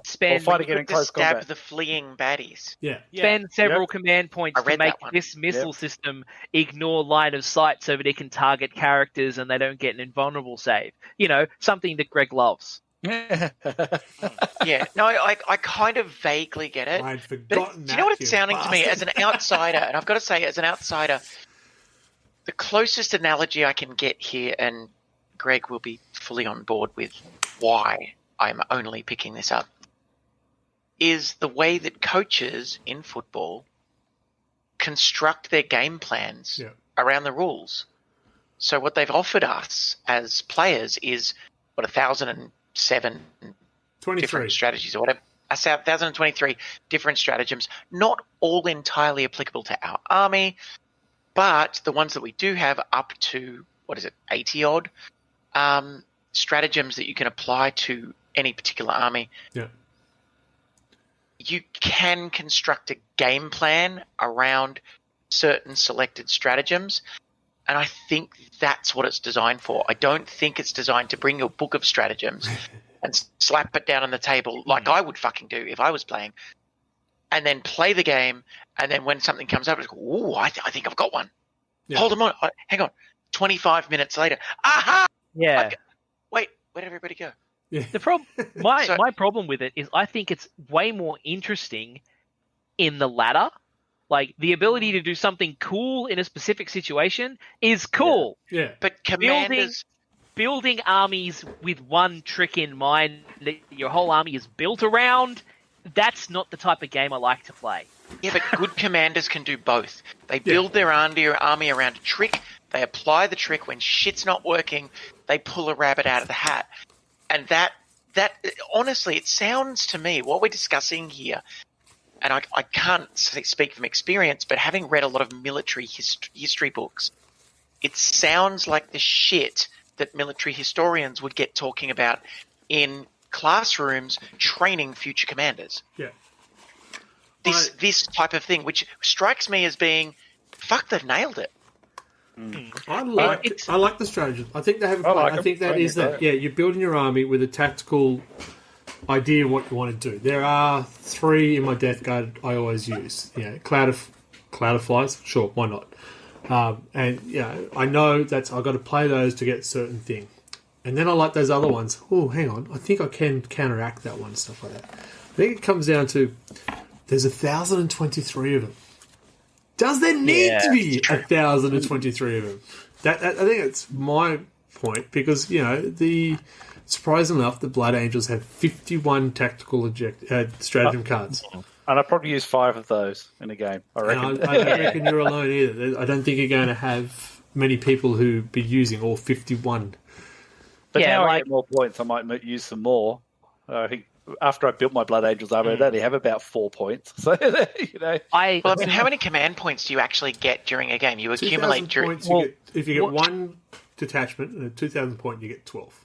spend Or fight again in To close stab combat. the fleeing baddies. Yeah. spend several command points I to read make that one. this missile system ignore line of sight so that it can target characters and they don't get an invulnerable save. Something that Greg loves. Yeah, no, I kind of vaguely get it. I'd But forgotten do you know what it's you sounding to me bastard. as an outsider? And I've got to say, as an outsider, the closest analogy I can get here, and Greg will be fully on board with why I'm only picking this up, is the way that coaches in football construct their game plans around the rules. So what they've offered us as players is, 1,007 23. different strategies or whatever. 1,023 different stratagems, not all entirely applicable to our army, but the ones that we do have up to, 80 odd stratagems that you can apply to any particular army. Yeah. You can construct a game plan around certain selected stratagems, and I think that's what it's designed for. I don't think it's designed to bring your book of stratagems and slap it down on the table like I would fucking do if I was playing, and then play the game, and then when something comes up, it's go, ooh, I think I've got one. Yeah. Hold on, hang on. 25 minutes later, aha! Yeah. Wait, where'd everybody go? The problem, my So- my problem with it is I think it's way more interesting in the latter. Like the ability to do something cool in a specific situation is cool. Yeah. But commanders, Building armies with one trick in mind that your whole army is built around, that's not the type of game I like to play. yeah, but good commanders can do both. They build their army around a trick. They apply the trick when shit's not working. They pull a rabbit out of the hat. And that honestly, it sounds to me, what we're discussing here, and I can't speak from experience, but having read a lot of military history books, it sounds like the shit that military historians would get talking about in classrooms training future commanders. Yeah. This type of thing, which strikes me as being, fuck, they've nailed it. I like the strategy. I think they have a plan. like I them. think that is that. Yeah, you're building your army with a tactical idea of what you want to do. There are 3 in my Death Guard I always use. Cloud of Flies. Sure, why not? And I know that's I've got to play those to get a certain thing. And then I like those other ones. Oh, hang on. I think I can counteract that one and stuff like that. I think it comes down to there's 1,023 of them. Does there need to be 1,023 of them? That I think that's my point because surprisingly enough, the Blood Angels have 51 tactical stratagem cards. And I probably use 5 of those in a game, I reckon. And I don't reckon you're alone either. I don't think you're going to have many people who be using all 51. But Yeah, now I like- get more points, I might use some more. I think after I built my Blood Angels army, I only have about 4 points. So, Well, I mean, how many command points do you actually get during a game? You accumulate 2,000 during. points. If you get one detachment and a 2,000 point, you get 12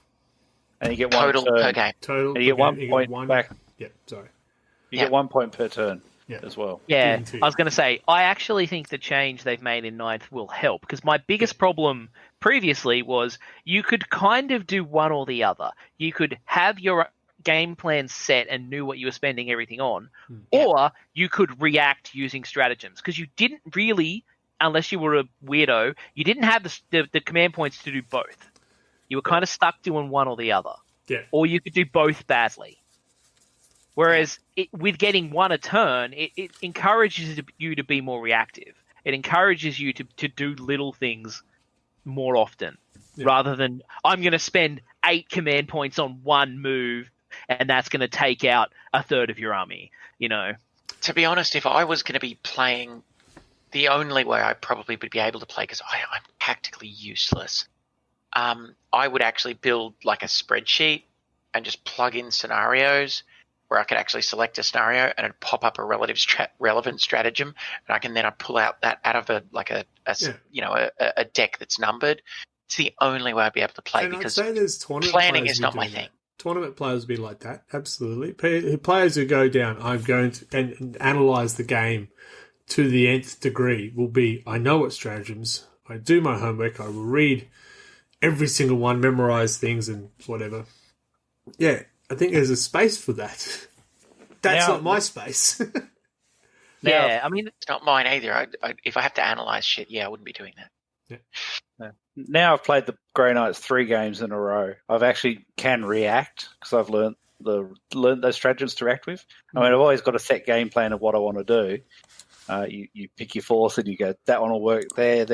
and you get one Total turn. per game. total. And you get per 1 game, point back. Yeah, sorry. You get 1 point per turn as well. Yeah, Guaranteed. I was going to say, I actually think the change they've made in 9th will help, because my biggest problem previously was you could kind of do one or the other. You could have your game plan set and knew what you were spending everything on, or you could react using stratagems, because you didn't really, unless you were a weirdo, you didn't have the command points to do both. You were kind of stuck doing one or the other. Yeah. Or you could do both badly. Whereas with getting one a turn, it encourages you to be more reactive. It encourages you to do little things more often, rather than I'm going to spend 8 command points on one move, and that's going to take out a third of your army. To be honest, if I was going to be playing the only way I probably would be able to play, because I'm tactically useless, I would actually build like a spreadsheet and just plug in scenarios where I could actually select a scenario and it'd pop up a relevant stratagem, and I can then pull out that out of a deck that's numbered. It's the only way I'd be able to play, And because I'd say there's tournament planning players is who not do my that. thing. Tournament players will be like that, absolutely. Players who go down, I'm going to and analyse the game to the nth degree, will be, I know what stratagems, I do my homework, I will read every single one, memorise things and whatever. Yeah, I think there's a space for that. That's not my space. Yeah, I mean, It's not mine either. If I have to analyse shit, I wouldn't be doing that. Now I've played the Grey Knights 3 games in a row. I've actually can react because I've learnt those stratagems to react with. I mean, I've always got a set game plan of what I want to do. You pick your force and you go, that one will work there.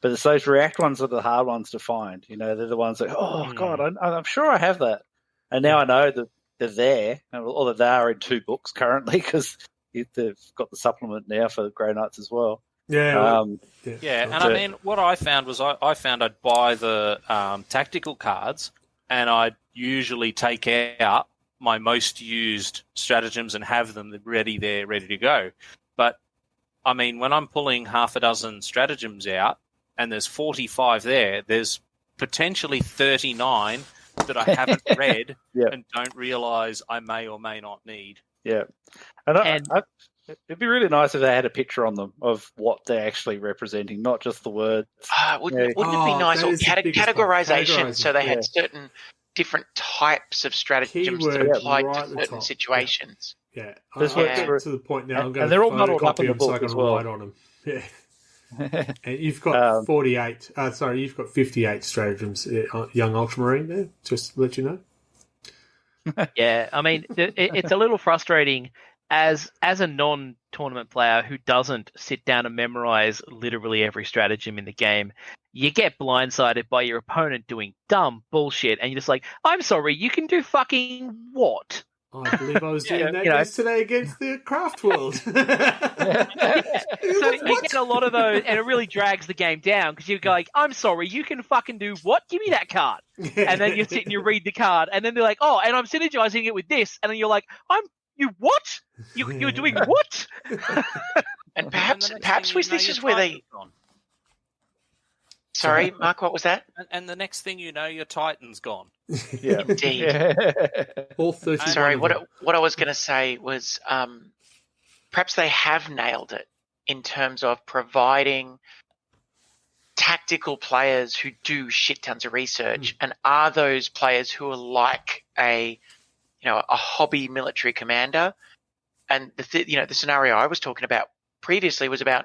But it's those react ones that are the hard ones to find. You know, they're the ones that, God, I'm sure I have that. And now I know that they're there, or that they are in 2 books currently, because they've got the supplement now for Grey Knights as well. Yeah, and I mean, what I found was I found I'd buy the tactical cards, and I'd usually take out my most used stratagems and have them ready to go. But, I mean, when I'm pulling half a dozen stratagems out, and there's 45 there's potentially 39 that I haven't read and don't realise I may or may not need. Yeah. It'd be really nice if they had a picture on them of what they're actually representing, not just the words. Wouldn't it be nice? Or categorization, so they had certain different types of stratagems that applied to certain situations. Yeah, This I get to the point now. I'm going they're to all muddled up in photocopy the them so I book can as well. write on them. Yeah. And you've got 48. You've got 58 stratagems, young Ultramarine there, just to let you know. Yeah, I mean, it's a little frustrating as a non-tournament player who doesn't sit down and memorize literally every stratagem in the game. You get blindsided by your opponent doing dumb bullshit, and you're just like, I'm sorry, you can do fucking what? I believe I was doing that yesterday against the Craft World. So you get a lot of those, and it really drags the game down, because you're like, I'm sorry, you can fucking do what? Give me that card. And then you sit and you read the card, and then they're like, oh, and I'm synergizing it with this, and then you're like, you what? You're doing what? And perhaps this is where they... Sorry, Mark, what was that? And the next thing you know, your Titan's gone. Yeah. Indeed. All 31 Sorry, of what them. I was going to say was perhaps they have nailed it in terms of providing tactical players who do shit tons of research and are those players who are like a hobby military commander. And the scenario I was talking about previously was about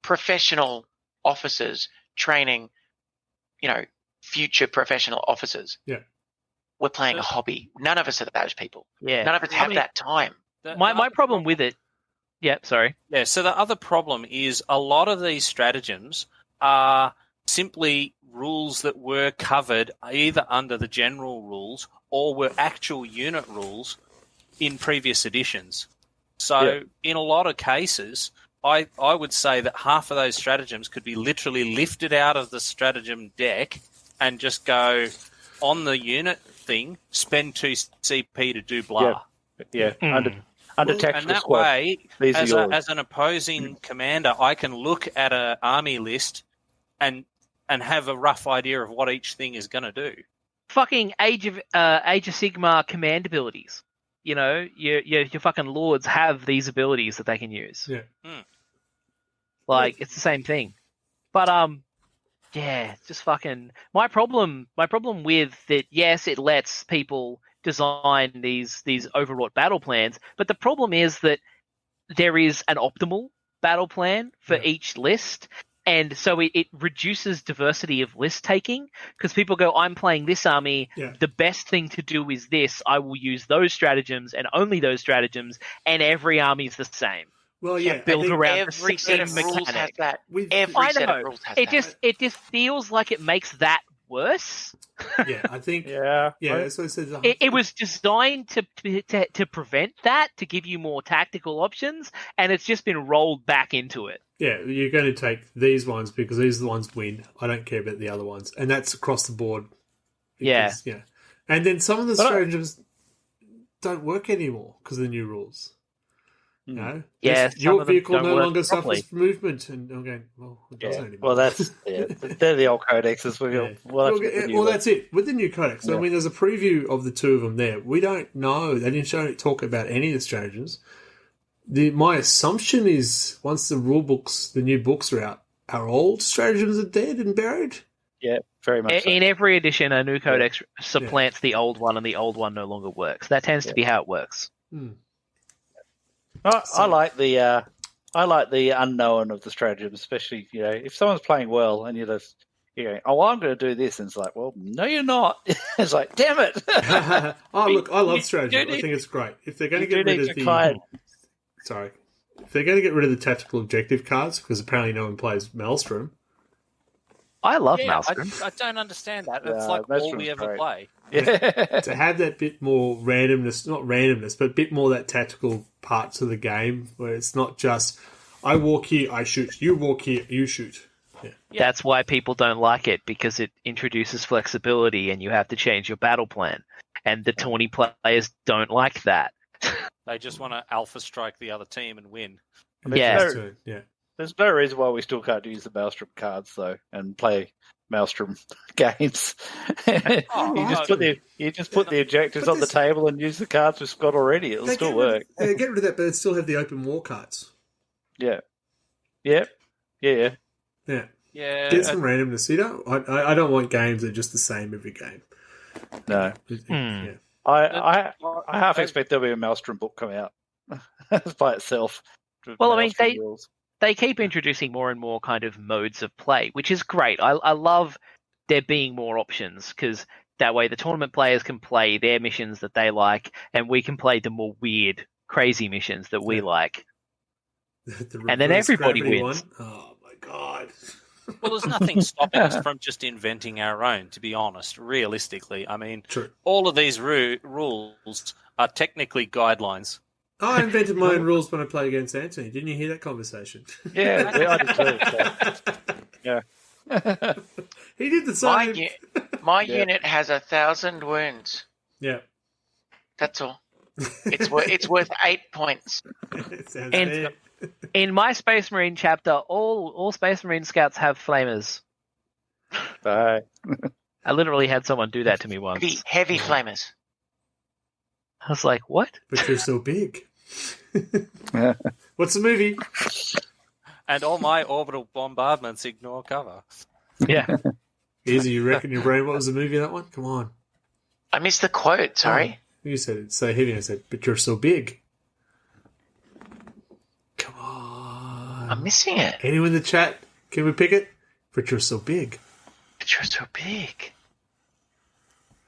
professional officers training, future professional officers. Yeah. We're playing a hobby. None of us are those people. Yeah. None of us have that time. My problem with it... Yeah, sorry. Yeah, so the other problem is a lot of these stratagems are simply rules that were covered either under the general rules or were actual unit rules in previous editions. So in a lot of cases... I would say that half of those stratagems could be literally lifted out of the stratagem deck and just go on the unit thing, spend 2 CP to do blah. Yeah. Under tactical and that squad, way, as an opposing commander, I can look at an army list and have a rough idea of what each thing is going to do. Fucking Age of Sigmar command abilities. Your fucking lords have these abilities that they can use. Yeah. Like, it's the same thing. But, it's just fucking... My problem with it, yes, it lets people design these overwrought battle plans, but the problem is that there is an optimal battle plan for each list, and so it reduces diversity of list taking, because people go, I'm playing this army, the best thing to do is this, I will use those stratagems and only those stratagems, and every army's the same. Well, yeah, build around every set of rules has that. I Set of rules has that. It just feels like it makes that worse. Yeah, I think. Yeah. That's what it says. It was designed to prevent that, to give you more tactical options, and it's just been rolled back into it. Yeah, you're going to take these ones because these are the ones win. I don't care about the other ones. And that's across the board. Because, yeah. And then some of the stratagems don't work anymore because of the new rules. You know? Yeah, your vehicle no longer properly. suffers movement. And I'm going, well, it doesn't anymore. Well, they're the old codexes. Well, that's it. With the new codex, I mean, there's a preview of the two of them there. We don't know. They didn't talk about any of the stratagems. My assumption is once the new books are out, our old stratagems are dead and buried. Yeah, very much. In every edition, a new codex supplants the old one, and the old one no longer works. That tends to be how it works. I like the unknown of the stratagem, especially if someone's playing well and you're just going, oh, I'm going to do this, and it's like, well, no, you're not. It's like, damn it. Look, I love stratagem. I think it's great. If they're going to get rid of if they're going to get rid of the tactical objective cards, because apparently no one plays Maelstrom. I love Maelstrom. I don't understand that. It's like all we ever play. To have that bit more randomness, not randomness, but a bit more that tactical part to the game, where it's not just, I walk here, I shoot. You walk here, you shoot. Yeah. That's why people don't like it, because it introduces flexibility and you have to change your battle plan. And the Tawny players don't like that. They just want to alpha strike the other team and win. There's no reason why we still can't use the Maelstrom cards, though, and play Maelstrom games. You just put the objectives on the table and use the cards we've got already. It'll still work. Get rid of that, but they still have the open war cards. Yeah. Get Yeah. some randomness. I don't want games that are just the same every game. No. Yeah. I half expect there'll be a Maelstrom book come out by itself. Well, I mean, they keep introducing more and more kind of modes of play, which is great. I love there being more options, because that way the tournament players can play their missions that they like, and we can play the more weird, crazy missions that we like. And then everybody wins. One? Oh, my God. Well, there's nothing stopping us from just inventing our own, to be honest, realistically. I mean, all of these rules are technically guidelines. I invented my own rules when I played against Anthony. Didn't you hear that conversation? Yeah, I did too. Yeah. He did the same. My unit has 1,000 wounds. Yeah. That's all. It's worth 8 points. Sounds fair. In my Space Marine chapter, all Space Marine scouts have flamers. Bye. I literally had someone do that to me once. Heavy flamers. I was like, what? But you're so big. What's the movie? And all my orbital bombardments ignore cover. Yeah. Easy, you reckon your brain? What was the movie, that one? Come on. I missed the quote, sorry. Oh, you said it's so heavy. I said, but you're so big. Come on. I'm missing it. Anyone in the chat? Can we pick it? But you're so big. But you're so big.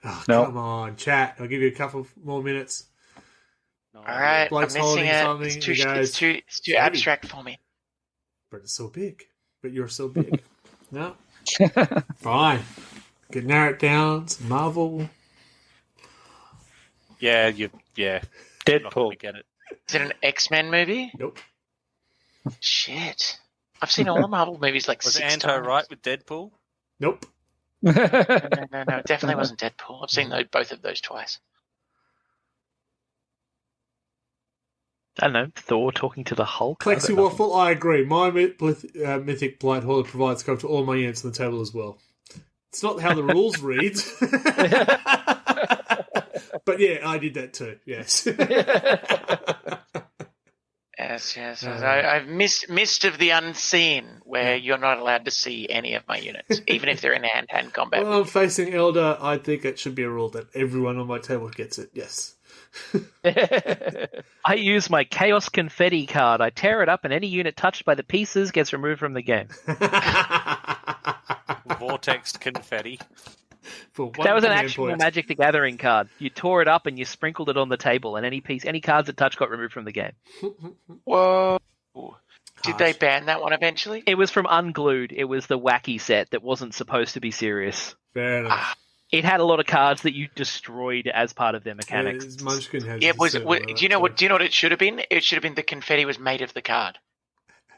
Oh, come on, chat. I'll give you a couple more minutes. All right, Bloke's I'm missing holding it. something, It's too abstract for me. But it's so big. But you're so big. No. Fine. Could narrow it down. It's Marvel. Yeah, Deadpool. Get it. Is it an X-Men movie? Nope. Shit. I've seen all the Marvel movies like Was 6 Anto times. right with Deadpool? Nope. No, it definitely wasn't Deadpool. I've seen both of those twice. I don't know, Thor talking to the Hulk. Plexi Waffle, I agree. My Mythic Blight Hauler provides cover to all my units on the table as well. It's not how the rules read. But yeah, I did that too, yes. Yes. I've missed of the unseen, where you're not allowed to see any of my units, even if they're in hand-to-hand combat. Well, I'm facing Elder. I think it should be a rule that everyone on my table gets it, yes. I use my Chaos Confetti card. I tear it up, and any unit touched by the pieces gets removed from the game. Vortex confetti. That was an actual Magic the Gathering card. You tore it up and you sprinkled it on the table, and any cards that touched got removed from the game. Whoa. Did they ban that one eventually? It was from Unglued. It was the wacky set that wasn't supposed to be serious. Fair enough. It had a lot of cards that you destroyed as part of their mechanics. Munchkin has Do you know what it should have been? It should have been the confetti was made of the card.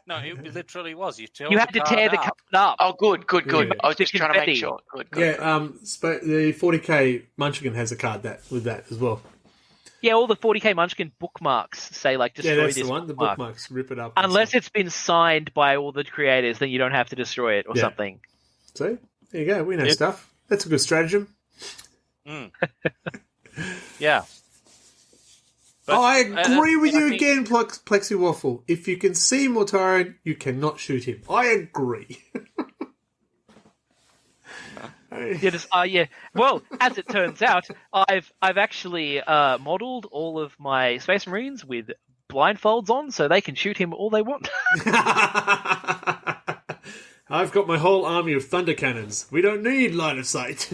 No, it literally was. You You had to tear the card up. Oh, good. Yeah. I was just trying to make Confetti. sure. Good. Yeah, the 40k Munchkin has a card with that as well. Yeah, all the 40k Munchkin bookmarks say like destroy Yeah, that's this the one. The bookmark. bookmarks, rip it up. and Unless stuff. it's been signed by all the creators, then you don't have to destroy it or Yeah. something. See, there you go. We know stuff. That's a good stratagem. Yeah. I agree with I you think- again, Plexi Waffle. If you can see Mortarion, you cannot shoot him. I agree. Yeah. Well, as it turns out, I've actually modelled all of my Space Marines with blindfolds on, so they can shoot him all they want. I've got my whole army of thunder cannons. We don't need line of sight.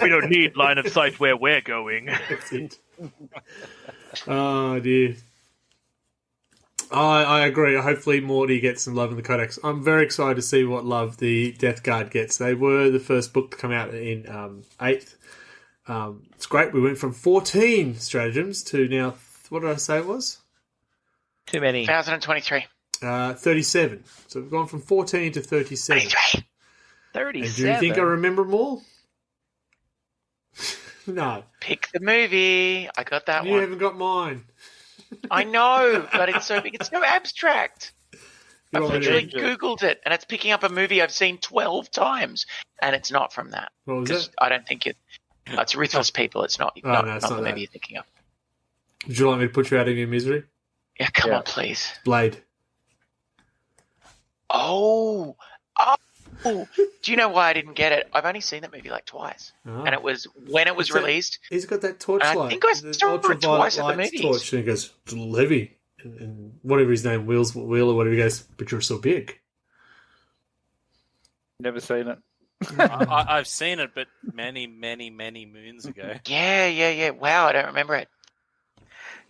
We don't need line of sight where we're going. That's it. Oh dear. I agree. Hopefully Morty gets some love in the Codex. I'm very excited to see what love the Death Guard gets. They were the first book to come out in 8th. It's great. We went from 14 stratagems to now, what did I say it was? Too many. 1023. 37. So we've gone from 14 to 37. 23. 37. And do you think I remember them all? No. Pick the movie. I got that You one. haven't got mine. I know, but it's so big. It's so abstract. You I've want me to- literally Googled it, and it's picking up a movie I've seen 12 times, and it's not from that. What was 'Cause it? I don't think it. It's Ruthless People. It's not. Oh, not, no, it's not not the that. movie you're thinking of. Would you like me to put you out of your misery? Yeah, come Yeah. on, please. Blade. Oh. Do you know why I didn't get it? I've only seen that movie like twice, Oh. and it was when it was It's a- released. He's got that torchlight. I think I the saw it ultraviolet twice at the lights movies. torch, and he goes, it's a little heavy. And whatever his name, Wheel or whatever, he goes, but you're so big. Never seen it. I've seen it, but many, many, many moons ago. Yeah. Wow, I don't remember it.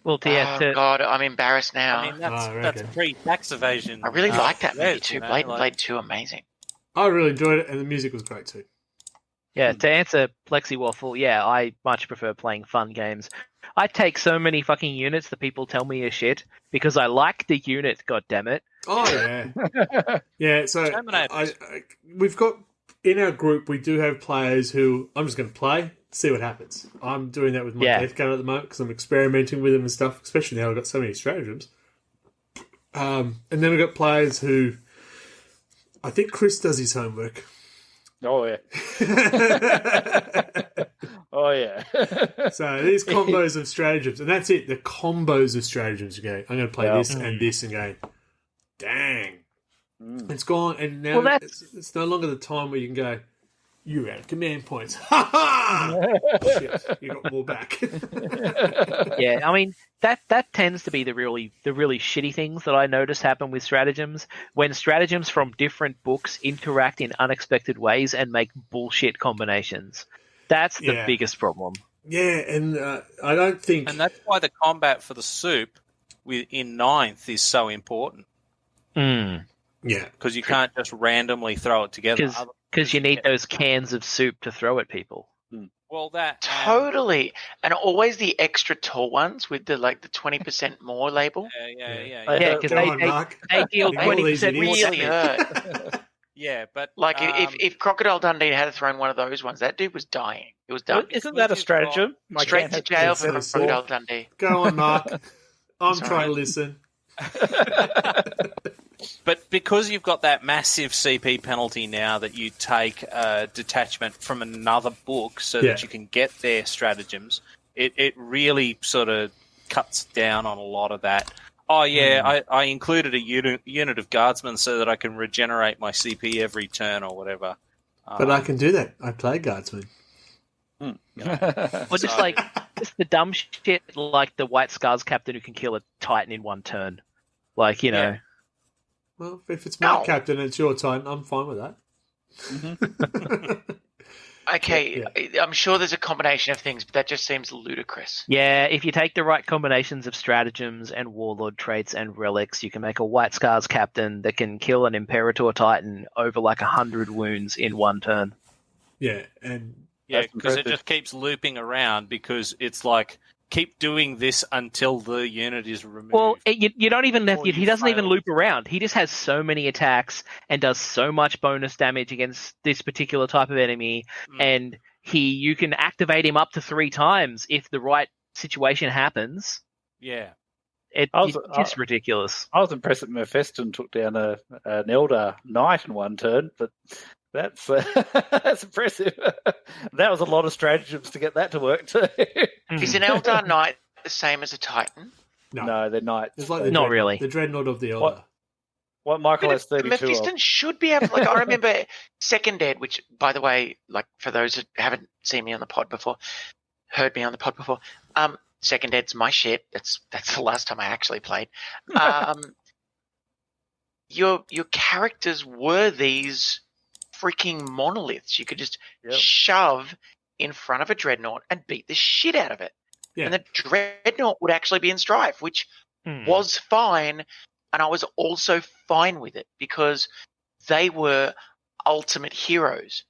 Well, yeah, Oh God, I'm embarrassed now. I mean, that's, Oh, that's okay. pre-tax evasion. I really like that movie Yes, too. you know, Blade, like- Blade 2, amazing. I really enjoyed it, and the music was great too. Yeah, to answer Plexi Waffle, yeah, I much prefer playing fun games. I take so many fucking units that people tell me are shit because I like the unit, goddammit. Oh, yeah. Yeah, so Terminators. we've got, in our group, we do have players who, I'm just going to play, see what happens. I'm doing that with my Yeah. Death Gun at the moment because I'm experimenting with them and stuff, especially now I've got so many stratagems. And then we've got players who, I think Chris does his homework. Oh yeah. Oh yeah. So these combos of stratagems, and that's it. The combos of stratagems. You go, I'm going to play Yeah. this and this, and go, dang, it's gone. And now Well, that's- it's no longer the time where you can go, you're out of command points. Ha ha! Shit, you got more back. Yeah, I mean that tends to be the really shitty things that I notice happen with stratagems when stratagems from different books interact in unexpected ways and make bullshit combinations. That's the Yeah. biggest problem. Yeah, and I don't think. And that's why the combat for the soup in 9th is so important, Mm. Yeah, because you can't just randomly throw it together. Because you need those cans of soup to throw at people. Well, that Totally, and always the extra tall ones with the 20% more label. Yeah, because Go on, Mark. they deal Ignore these 20% more idiots. Really damage. hurt. Yeah, but Like if Crocodile Dundee had thrown one of those ones, that dude was dying. It was done. Isn't that a stratagem? My Straight can to has jail been for set Crocodile aside. Dundee. Go on, Mark. I'm Sorry. trying to listen. But because you've got that massive CP penalty now that you take a detachment from another book so Yeah. that you can get their stratagems, it really sort of cuts down on a lot of that. Oh, yeah, I included a unit of guardsmen so that I can regenerate my CP every turn or whatever. But I can do that. I play guardsman. Or just just the dumb shit like the White Scars captain who can kill a Titan in one turn. Like, you know. Well, if it's my No. captain and it's your time, I'm fine with that. Okay, I'm sure there's a combination of things, but that just seems ludicrous. Yeah, if you take the right combinations of stratagems and warlord traits and relics, you can make a White Scars captain that can kill an Imperator Titan over 100 wounds in one turn. Yeah, and Yeah, That's because it impressive. just keeps looping around because it's like keep doing this until the unit is removed. Well, you don't even have. Or He you doesn't even fail. loop around. He just has so many attacks and does so much bonus damage against this particular type of enemy, and you can activate him up to 3 times if the right situation happens. Yeah. It's just ridiculous. I was impressed that Mephiston took down an Elder Knight in one turn, but that's that's impressive. That was a lot of stratagems to get that to work too. Is an Eldar Knight the same as a Titan? No, they're Knights. It's like Not really. The Dreadnought of the Elder. What Michael has 32 of. Mephiston should be able. Like I remember Second Ed, which by the way, like for those that haven't seen me on the pod before, heard me on the pod before, Second Ed's my shit. That's the last time I actually played. Your characters were these freaking monoliths. You could just shove in front of a dreadnought and beat the shit out of it. Yeah. And the dreadnought would actually be in strife, which was fine. And I was also fine with it because they were ultimate heroes.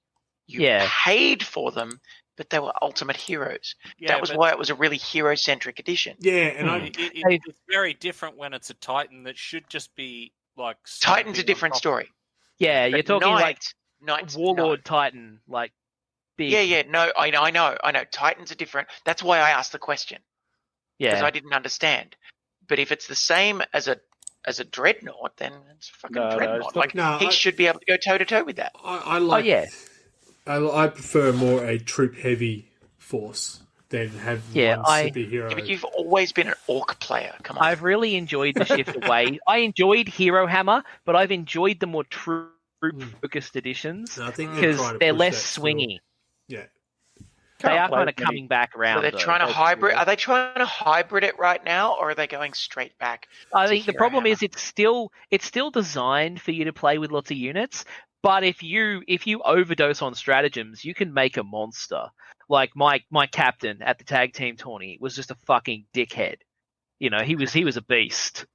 You paid for them, but they were ultimate heroes. Yeah, that was why it was a really hero-centric edition. Yeah, and it's very different when it's a Titan that should just be like... Titan's a different story. Yeah, you're talking Knight's Warlord Titan, like big. Yeah, no, I know. Titans are different. That's why I asked the question. Because I didn't understand. But if it's the same as a dreadnought, then it's a fucking dreadnought. He should be able to go toe-to-toe with that. I like... I prefer more a troop-heavy force than have one superhero. Yeah, but you've always been an orc player. Come on. I've really enjoyed the shift away. I enjoyed Hero Hammer, but I've enjoyed the more troop-focused editions because they're less swingy. Yeah. They are kind of coming back around. So they're trying to hybrid. Are they trying to hybrid it right now, or are they going straight back? I think the problem is it's still designed for you to play with lots of units. But if you overdose on stratagems, you can make a monster. Like my captain at the tag team tourney was just a fucking dickhead. You know, he was a beast.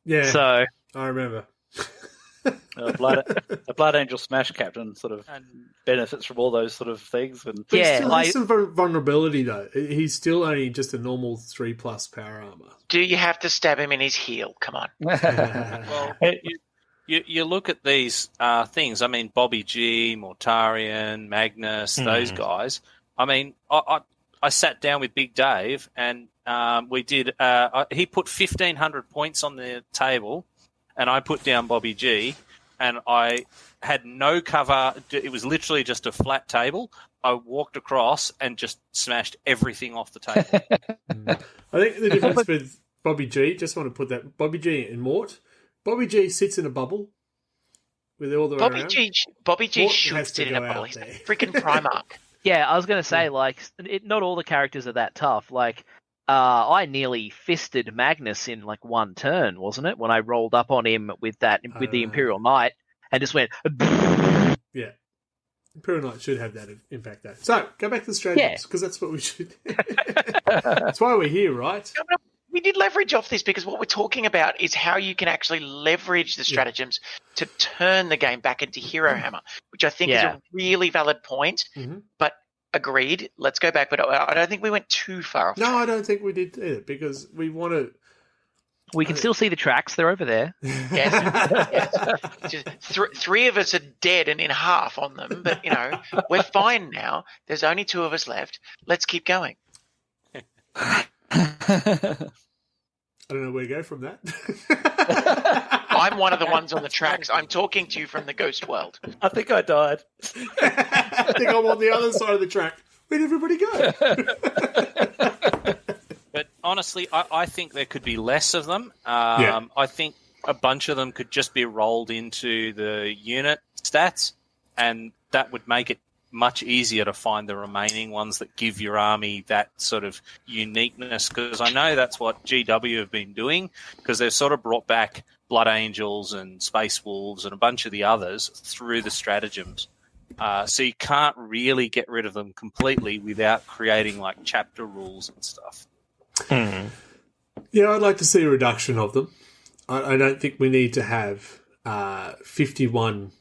Yeah. So I remember. The Blood Angel Smash captain sort of benefits from all those sort of things. And he still has some vulnerability though. He's still only just a normal 3+ power armor. Do you have to stab him in his heel? Come on. Well, you look at these things. I mean, Bobby G, Mortarion, Magnus, those guys. I mean, I sat down with Big Dave and we did. He put 1,500 points on the table, and I put down Bobby G, and I had no cover. It was literally just a flat table. I walked across and just smashed everything off the table. I think the difference with Bobby G, just want to put that, Bobby G and Mort. Bobby G sits in a bubble with all the way around. Bobby G should sit in a bubble. He's a freaking Primarch. Yeah, I was going to say, not all the characters are that tough. Like, I nearly fisted Magnus in, one turn, wasn't it? When I rolled up on him with the Imperial Knight and just went... Yeah. Imperial Knight should have that impact, though. So, go back to the stratagems, because that's what we should... That's why we're here, right? We did leverage off this because what we're talking about is how you can actually leverage the stratagems to turn the game back into Hero Hammer, which I think is a really valid point. Mm-hmm. But agreed, let's go back. But I don't think we went too far off track. I don't think we did either because we want to... We can still see the tracks. They're over there. Yes. Just three of us are dead and in half on them, but, we're fine now. There's only 2 of us left. Let's keep going. I don't know where to go from that. I'm one of the ones on the tracks. I'm talking to you from the ghost world. I think I died. I think I'm on the other side of the track. Where'd everybody go? But honestly, I think there could be less of them. I think a bunch of them could just be rolled into the unit stats, and that would make it much easier to find the remaining ones that give your army that sort of uniqueness, because I know that's what GW have been doing, because they've sort of brought back Blood Angels and Space Wolves and a bunch of the others through the stratagems. So you can't really get rid of them completely without creating chapter rules and stuff. Yeah, I'd like to see a reduction of them. I don't think we need to have 51,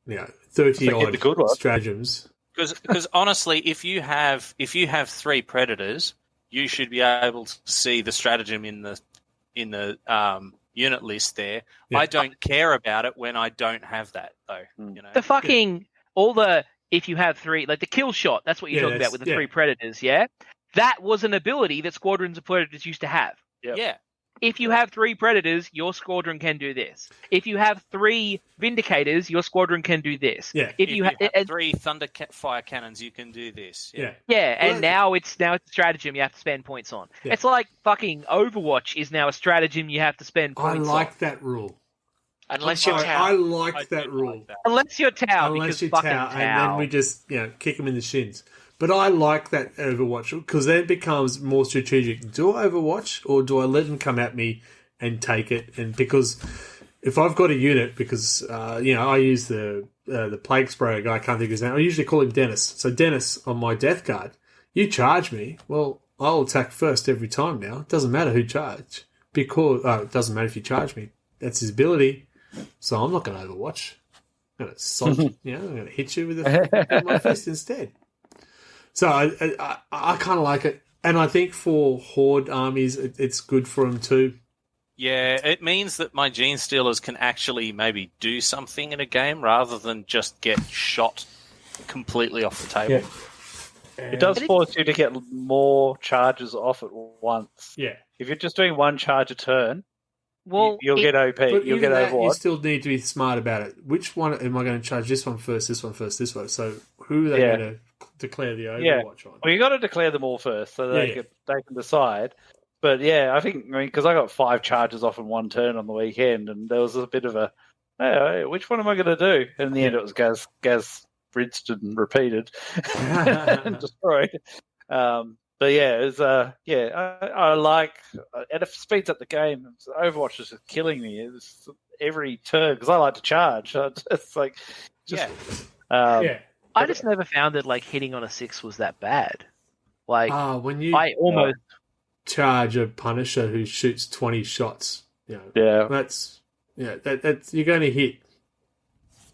30-odd stratagems. Because honestly, if you have 3 predators, you should be able to see the stratagem in the unit list there. Yeah. I don't care about it when I don't have that, though. You know? The fucking if you have three, like the kill shot, that's what you're talking about with the three predators, yeah? That was an ability that squadrons of predators used to have. Yep. Yeah. If you have three predators, your squadron can do this. If you have three vindicators, your squadron can do this. Yeah. If you have three fire cannons, you can do this. Yeah. And now it's a stratagem you have to spend points on. Yeah. It's like fucking Overwatch is now a stratagem you have to spend I points on. like that rule. Unless I'm you're sorry, Tau. I like I that do rule. like that. Unless you're Tau, Unless because you're fucking Tau, Tau. and then we just kick them in the shins. But I like that Overwatch because then it becomes more strategic. Do I Overwatch or do I let them come at me and take it? And because if I've got a unit, because I use the plague sprayer guy, I can't think of his name. I usually call him Dennis. So Dennis on my death card, you charge me. Well, I'll attack first every time now. It doesn't matter who charged because it doesn't matter if you charge me. That's his ability. So I'm not going to Overwatch. I'm going to sod you. I'm going to hit you with my fist instead. So I kind of like it, and I think for Horde armies, it's good for them too. Yeah, it means that my Gene Stealers can actually maybe do something in a game rather than just get shot completely off the table. Yeah. It does force you to get more charges off at once. Yeah. If you're just doing one charge a turn, Well, you'll get OP. But You'll even get that, Overwatch. you still need to be smart about it. Which one am I going to charge? This one first, this one first, this one. So who are they going to declare the Overwatch on? Well, you got to declare them all first so they can decide. But yeah, I think because I got 5 charges off in one turn on the weekend, and there was a bit of a, hey, which one am I going to do? And in the end, it was Gaz rinsed and repeated and destroyed. But yeah, it was, I like, and it speeds up the game. Overwatch is just killing me. It's every turn because I like to charge. It's like, I just never found that like hitting on a 6 was that bad. Like when you I almost charge a Punisher who shoots 20 shots, that's you're going to hit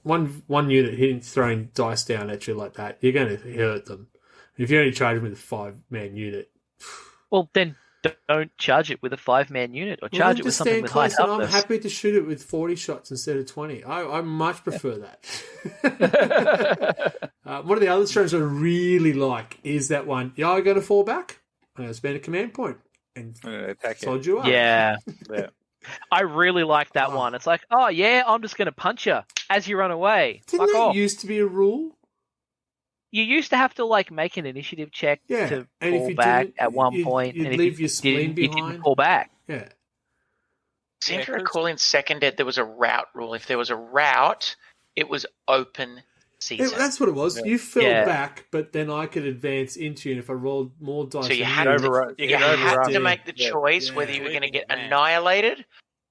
one unit throwing dice down at you like that. You're going to hurt them. If you only charge them with a 5-man unit, well then don't charge it with a 5-man unit or charge it with something with high toughness. I'm happy to shoot it with 40 shots instead of 20. I much prefer that. One of the other strategies I really like is that one. Yeah, I got to fall back. I'm going to spend a command point and sod you up. Yeah. I really like that one. It's like, oh yeah, I'm just going to punch you as you run away. Didn't that used to be a rule? You used to have to like make an initiative check to and fall if you back didn't, at one point, you'd and if leave you your spleen didn't, you behind. didn't fall back. Yeah. Seem to recall in second ed there was a route rule. If there was a route, it was open season. That's what it was. Yeah. You fell back, but then I could advance into you, and if I rolled more dice... So you had override. to make the choice whether you were going to get annihilated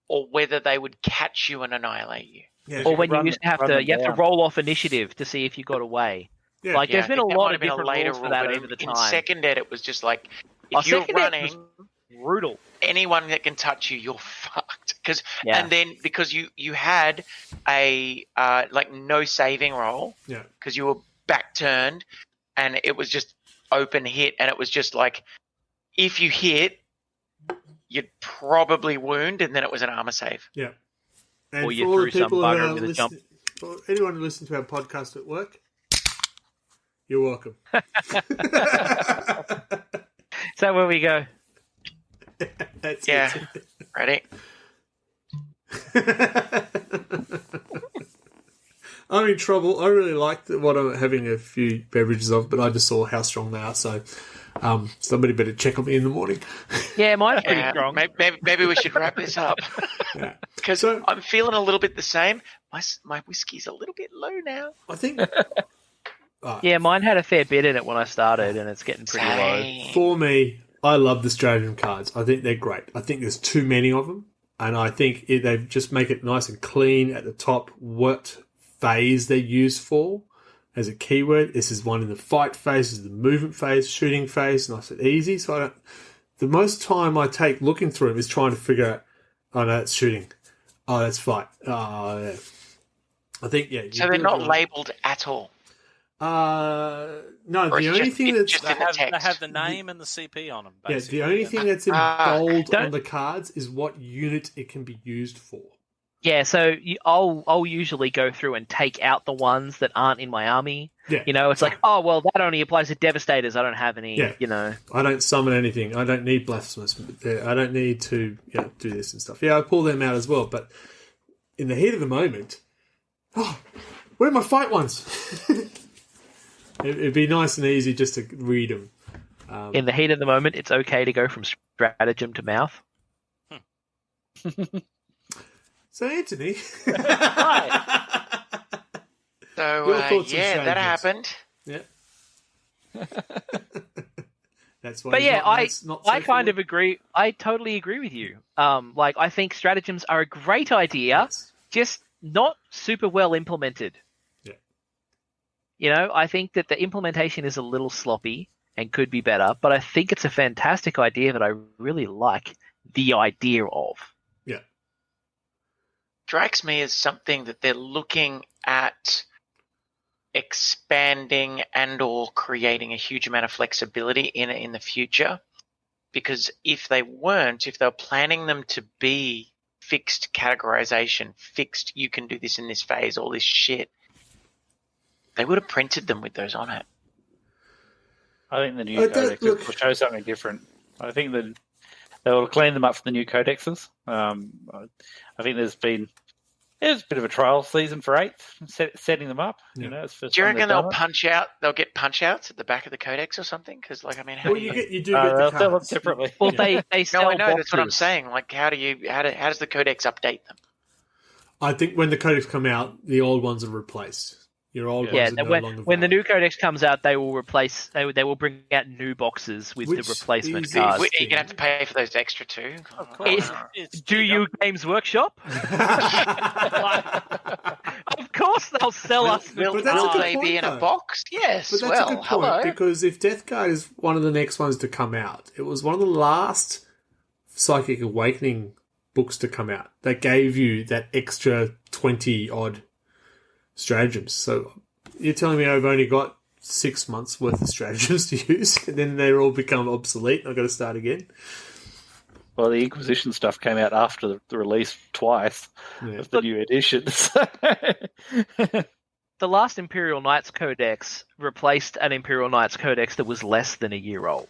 or whether they would catch you and annihilate you. Yeah. Or when you used to have to, them down. roll off initiative to see if you got away. Yeah. Like, there's been a I think lot that of might have been a different later rules for rule, that but over the in time. second ed, it was just like, if you're Second Ed running, was brutal. anyone that can touch you, you're fucked. Yeah. And then because you had a no saving roll, because you were back turned, and it was just open hit, and it was just like, if you hit, you'd probably wound, and then it was an armor save. Yeah. And Or you for all threw the some people bugger who with a jump. for anyone who listens to our podcast at work, you're welcome. Is that where we go? That's Yeah. Ready? I'm in trouble. I really like what I'm having a few beverages of, but I just saw how strong they are, so somebody better check on me in the morning. Yeah, mine's pretty strong. Maybe we should wrap this up. Yeah. Because I'm feeling a little bit the same. My whiskey's a little bit low now. I think Yeah, mine had a fair bit in it when I started, and it's getting pretty low. Dang. for me, I love the Stratagem cards. I think they're great. I think there's too many of them, and I think they just make it nice and clean at the top what phase they're used for as a keyword. This is one in the fight phase, this is the movement phase, shooting phase, nice and easy. So the most time I take looking through them is trying to figure out, oh no, that's shooting. Oh, that's fight. Oh, yeah. I think, So they're not labelled at all. No, Or the it's only just- thing it's that's just They in the have, they text. have the name and the CP on them, yeah, basically. the only thing that's in Ah. bold Don't- on the cards is what unit it can be used for. Yeah, so I'll usually go through and take out the ones that aren't in my army. Yeah, You know, it's like, oh, well, that only applies to Devastators. I don't have any, Yeah. you know. I don't summon anything. I don't need blasphemous. I don't need to do this and stuff. Yeah, I pull them out as well. But in the heat of the moment, where are my fight ones? It'd be nice and easy just to read them. In the heat of the moment, it's okay to go from stratagem to mouth. So, Anthony. So, Your thoughts on yeah, that Stratagems? happened. Yeah. That's why. But he's yeah, not I so kind forward. of agree. I totally agree with you. Like, I think stratagems are a great idea, Yes. just not super well implemented. Yeah. You know, I think that the implementation is a little sloppy and could be better, but I think it's a fantastic idea that I really like the idea of. Yeah. Strikes me as something that they're looking at expanding and or creating a huge amount of flexibility in the future. Because if they were planning them to be fixed categorization, fixed you can do this in this phase, all this shit, they would have printed them with those on it. I think the new codex will show something different. I think that they will clean them up for the new codexes. I think there's a bit of a trial season for 8th, setting them up. Yeah. You know, it's first Do you time reckon they've they'll done it. punch out? They'll get punch outs at the back of the codex or something? Because, like, I mean, how Well, do you? you do get the They'll sell them cards. separately. Well, Yeah. they sell No, I know. That's what I'm boxes. saying. Like, how does the codex update them? I think when the codex come out, the old ones are replaced. Your old Yeah, ones are no longer when the valid. new codex comes out, they will replace. They will bring out new boxes with Which the replacement is cards. easy. You're gonna have to pay for those extra too. Of course. It's Do you Games Workshop? Of course, they'll sell us. Will, But that's a will good they point, be in though. a box? Yes. But that's well, a good point, hello. because if Death Guard is one of the next ones to come out, it was one of the last Psychic Awakening books to come out that gave you that extra 20-odd stratagems. So you're telling me I've only got 6 months worth of stratagems to use, and then they're all become obsolete, and I've got to start again? Well, the Inquisition stuff came out after the release twice Yeah. of the new edition. The last Imperial Knights Codex replaced an Imperial Knights Codex that was less than a year old.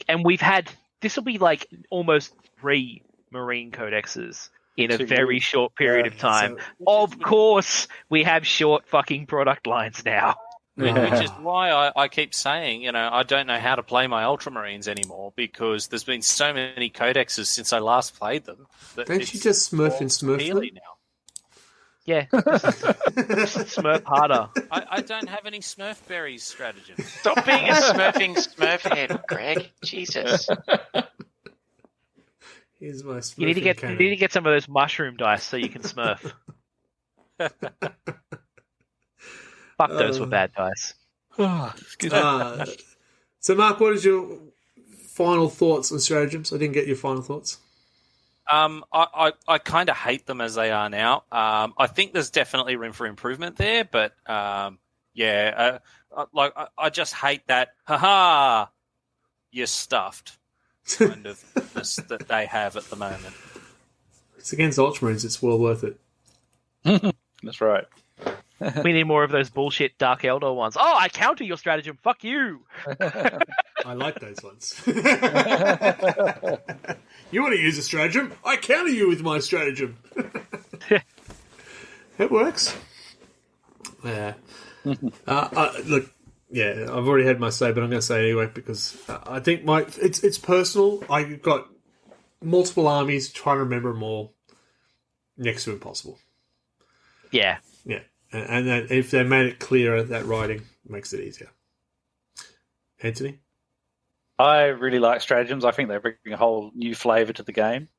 And we've had this will be like almost 3 Marine Codexes in a 2 very years. short period of time. So- Of course, we have short fucking product lines now. Which is why I keep saying, I don't know how to play my Ultramarines anymore, because there's been so many codexes since I last played them. That Don't you just smurf and smurf them? now. Yeah, just smurf harder. I don't have any Smurf berries stratagems. Stop being a smurfing smurfhead, Greg. Jesus. Here's my You need to smurfing cannon. get some of those mushroom dice so you can smurf. Fuck, those were bad dice. So, Mark, what is your final thoughts on stratagems? I didn't get your final thoughts. I kind of hate them as they are now. I think there's definitely room for improvement there, but I just hate that. Haha, you're stuffed. Kind of that they have at the moment. It's against Ultramarines. It's well worth it. That's right. We need more of those bullshit Dark Eldar ones. Oh, I counter your stratagem. Fuck you. I like those ones. You want to use a stratagem? I counter you with my stratagem. It works. Yeah. Look, yeah, I've already had my say, but I'm going to say it anyway because I think it's personal. I've got multiple armies, trying to remember them all. Next to impossible. Yeah. Yeah. And that if they made it clearer, that writing makes it easier. Anthony? I really like stratagems. I think they bring a whole new flavour to the game.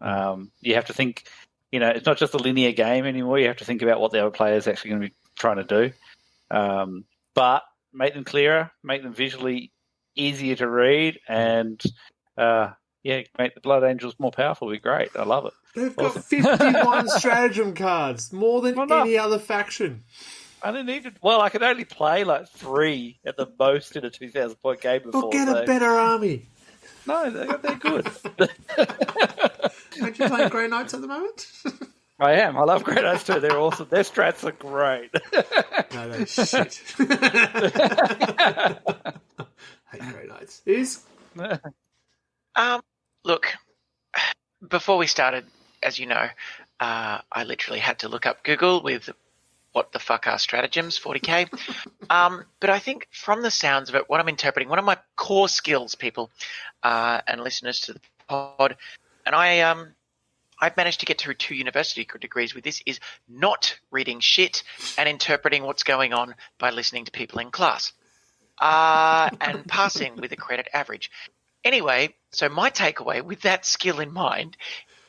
You have to think, it's not just a linear game anymore. You have to think about what the other players actually going to be trying to do. But make them clearer, make them visually easier to read, and make the Blood Angels more powerful would be great. I love it. They've got 51 stratagem cards, more than any other faction. I didn't even. Well, I could only play like 3 at the most in a 2,000 point game before. Well, get a better army. No, they're good. Aren't you playing Grey Knights at the moment? I am. I love Grey Knights too. They're awesome. Their strats are great. No, they're shit. Hate Grey Knights. Look, before we started, as you know, I literally had to look up Google with what the fuck are stratagems, 40k. But I think from the sounds of it, what I'm interpreting, one of my core skills, people and listeners to the pod, and I've managed to get through 2 university degrees with this, is not reading shit and interpreting what's going on by listening to people in class and passing with a credit average. Anyway, so my takeaway with that skill in mind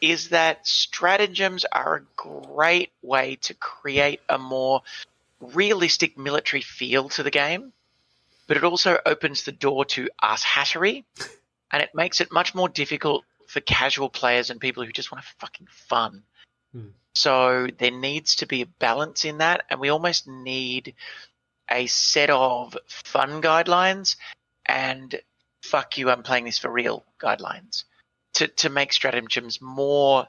is that stratagems are a great way to create a more realistic military feel to the game, but it also opens the door to ass-hattery, and it makes it much more difficult for casual players and people who just want to have fucking fun. So there needs to be a balance in that, and we almost need a set of fun guidelines and fuck you, I'm playing this for real guidelines to make stratagems more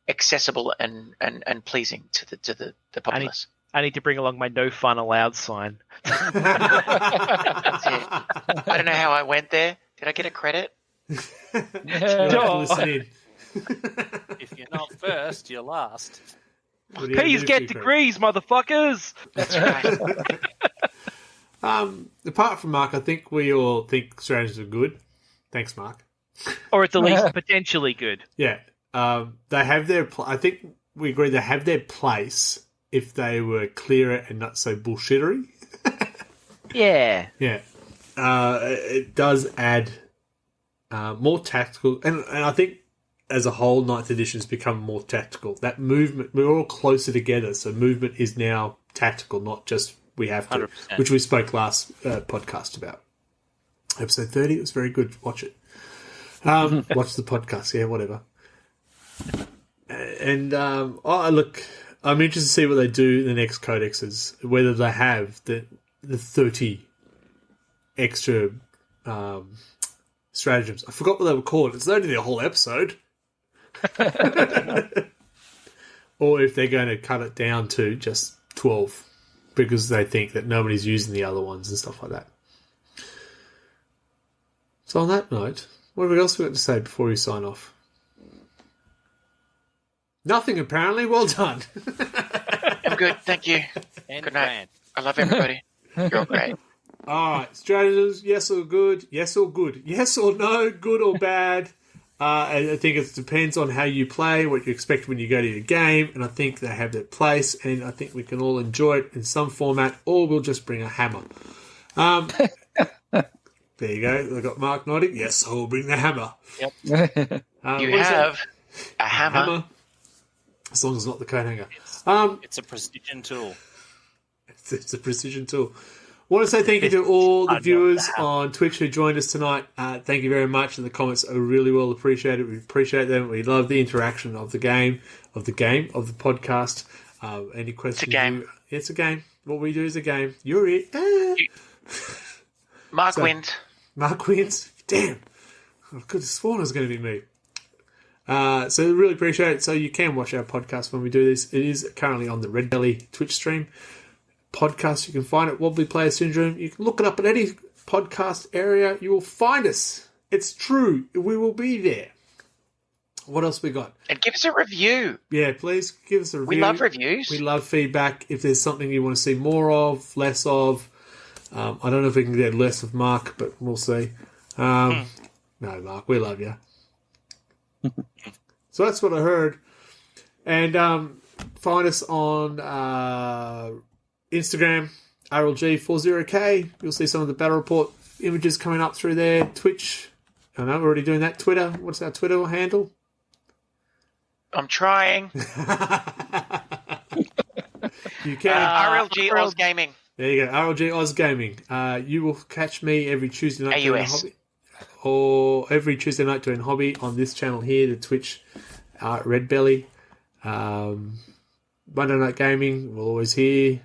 accessible and pleasing to the populace. I need to bring along my no fun allowed sign. That's it. I don't know how I went there. Did I get a credit? Listen. If you're not first, you're last. Please get degrees, motherfuckers! That's right. Apart from Mark, I think we all think stratagems are good. Thanks, Mark. Or at the least potentially good. Yeah. They have their... I think we agree they have their place if they were clearer and not so bullshittery. Yeah. Yeah. It does add more tactical... And I think as a whole, 9th edition has become more tactical. That movement... We're all closer together, so movement is now tactical, not just we have to. 100%. Which we spoke last podcast about. Episode 30, it was very good. Watch it. Watch the podcast, yeah, whatever. And look, I'm interested to see what they do in the next codexes, whether they have the 30 extra stratagems. I forgot what they were called. It's only the whole episode. Or if they're going to cut it down to just 12 because they think that nobody's using the other ones and stuff like that. So on that note, what else have we got to say before we sign off? Nothing, apparently. Well done. I'm good, thank you. And Good night. Grant. I love everybody. You're all great. All right, stratagems, yes or good, yes or good, yes or no, good or bad. I think it depends on how you play, what you expect when you go to your game, and I think they have their place, and I think we can all enjoy it in some format, or we'll just bring a hammer. There you go. I got Mark nodding. Yes, I will bring the hammer. Yep. You have a hammer. As long as it's not the coat hanger. It's a precision tool. It's a precision tool. I want to say thank you to all the viewers on Twitch who joined us tonight. Thank you very much, and the comments are really well appreciated. We appreciate them. We love the interaction of the game, of the podcast. Any questions? It's a game. It's a game. What we do is a game. You're it. Mark wins. Mark wins. Damn. I could have sworn it was going to be me. So really appreciate it. So you can watch our podcast when we do this. It is currently on the Red Belly Twitch stream. Podcast, you can find it, Wobbly Player Syndrome. You can look it up in any podcast area. You will find us. It's true. We will be there. What else we got? And give us a review. Yeah, please give us a review. We love reviews. We love feedback. If there's something you want to see more of, less of. I don't know if we can get less of Mark, but we'll see. No, Mark, we love you. So that's what I heard. And find us on Instagram, RLG40K. You'll see some of the battle report images coming up through there. Twitch. I know we're already doing that. Twitter. What's our Twitter handle? I'm trying. You can. RLG Oz Gaming. There you go. RLG Oz Gaming. You will catch me every Tuesday night doing Hobby. Or every Tuesday night doing Hobby on this channel here, the Twitch Red Belly. Monday Night Gaming. We'll always hear.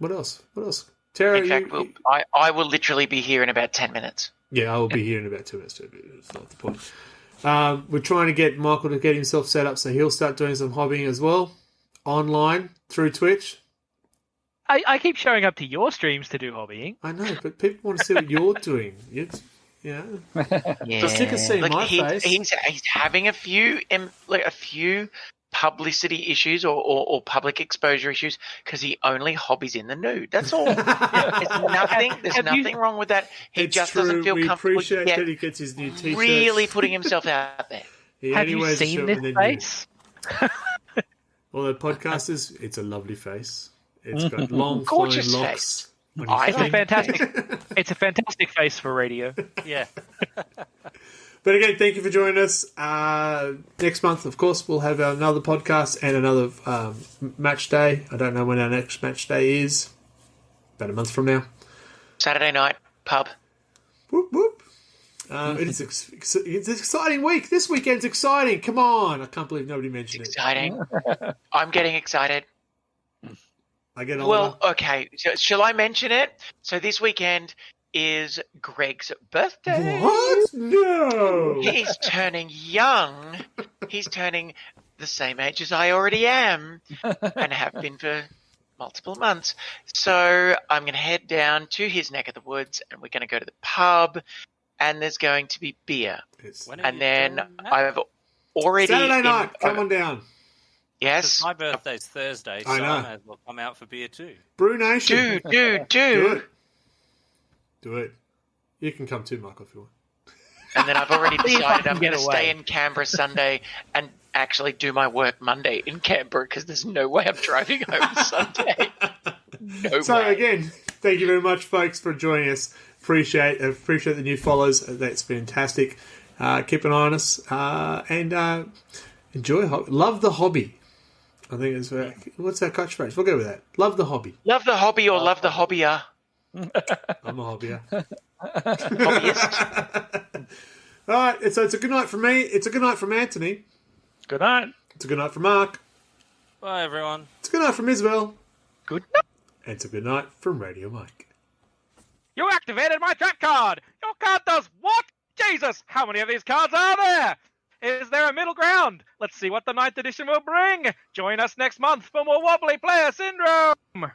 What else? Tara, In fact, I will literally be here in about 10 minutes. Yeah, I will be here in about 2 minutes too. It's not the point. We're trying to get Michael to get himself set up so he'll start doing some hobbying as well, online, through Twitch. I keep showing up to your streams to do hobbying. I know, but people want to see what you're doing. Yeah. Yeah. Sick of seeing my face. He's having a few publicity issues or public exposure issues because he only hobbies in the nude. That's all. There's nothing wrong with that. He just doesn't feel comfortable appreciate yet that he gets his new t-shirts. really putting himself out there. Have you seen this face? Well, the podcasters, it's a lovely face. It's got long, gorgeous flowing face. locks. It's a fantastic face for radio. Yeah. But again, thank you for joining us. Next month, of course, we'll have another podcast and another match day. I don't know when our next match day is. About a month from now. Saturday night, pub. Whoop, whoop. It's an exciting week. This weekend's exciting. Come on. I can't believe nobody mentioned it. Exciting. I'm getting excited. I get older. Well, okay. Shall I mention it? So this weekend is Greg's birthday. What? No. He's turning young. He's turning the same age as I already am and have been for multiple months. So I'm going to head down to his neck of the woods and we're going to go to the pub and there's going to be beer. And then I've already... Saturday night. Come on down. Yes. My birthday's Thursday, so I may as well come out for beer too. Brew Nation. Do it. Do it. You can come too, Michael, if you want. And then I've already decided I'm going to stay in Canberra Sunday and actually do my work Monday in Canberra because there's no way I'm driving home Sunday. No So way. again, thank you very much, folks, for joining us. Appreciate the new follows. That's fantastic. Keep an eye on us and enjoy. Love the hobby. I think it's what's our catchphrase? We'll go with that. Love the hobby. Love the hobby or love the hobbyer. I'm a hobbyer. Hobbyist. All right, so it's a good night from me. It's a good night from Anthony. Good night. It's a good night from Mark. Bye, everyone. It's a good night from Isabel. Good night. And it's a good night from Radio Mike. You activated my trap card! Your card does what? Jesus! How many of these cards are there? Is there a middle ground? Let's see what the 9th edition will bring. Join us next month for more Wobbly Player Syndrome.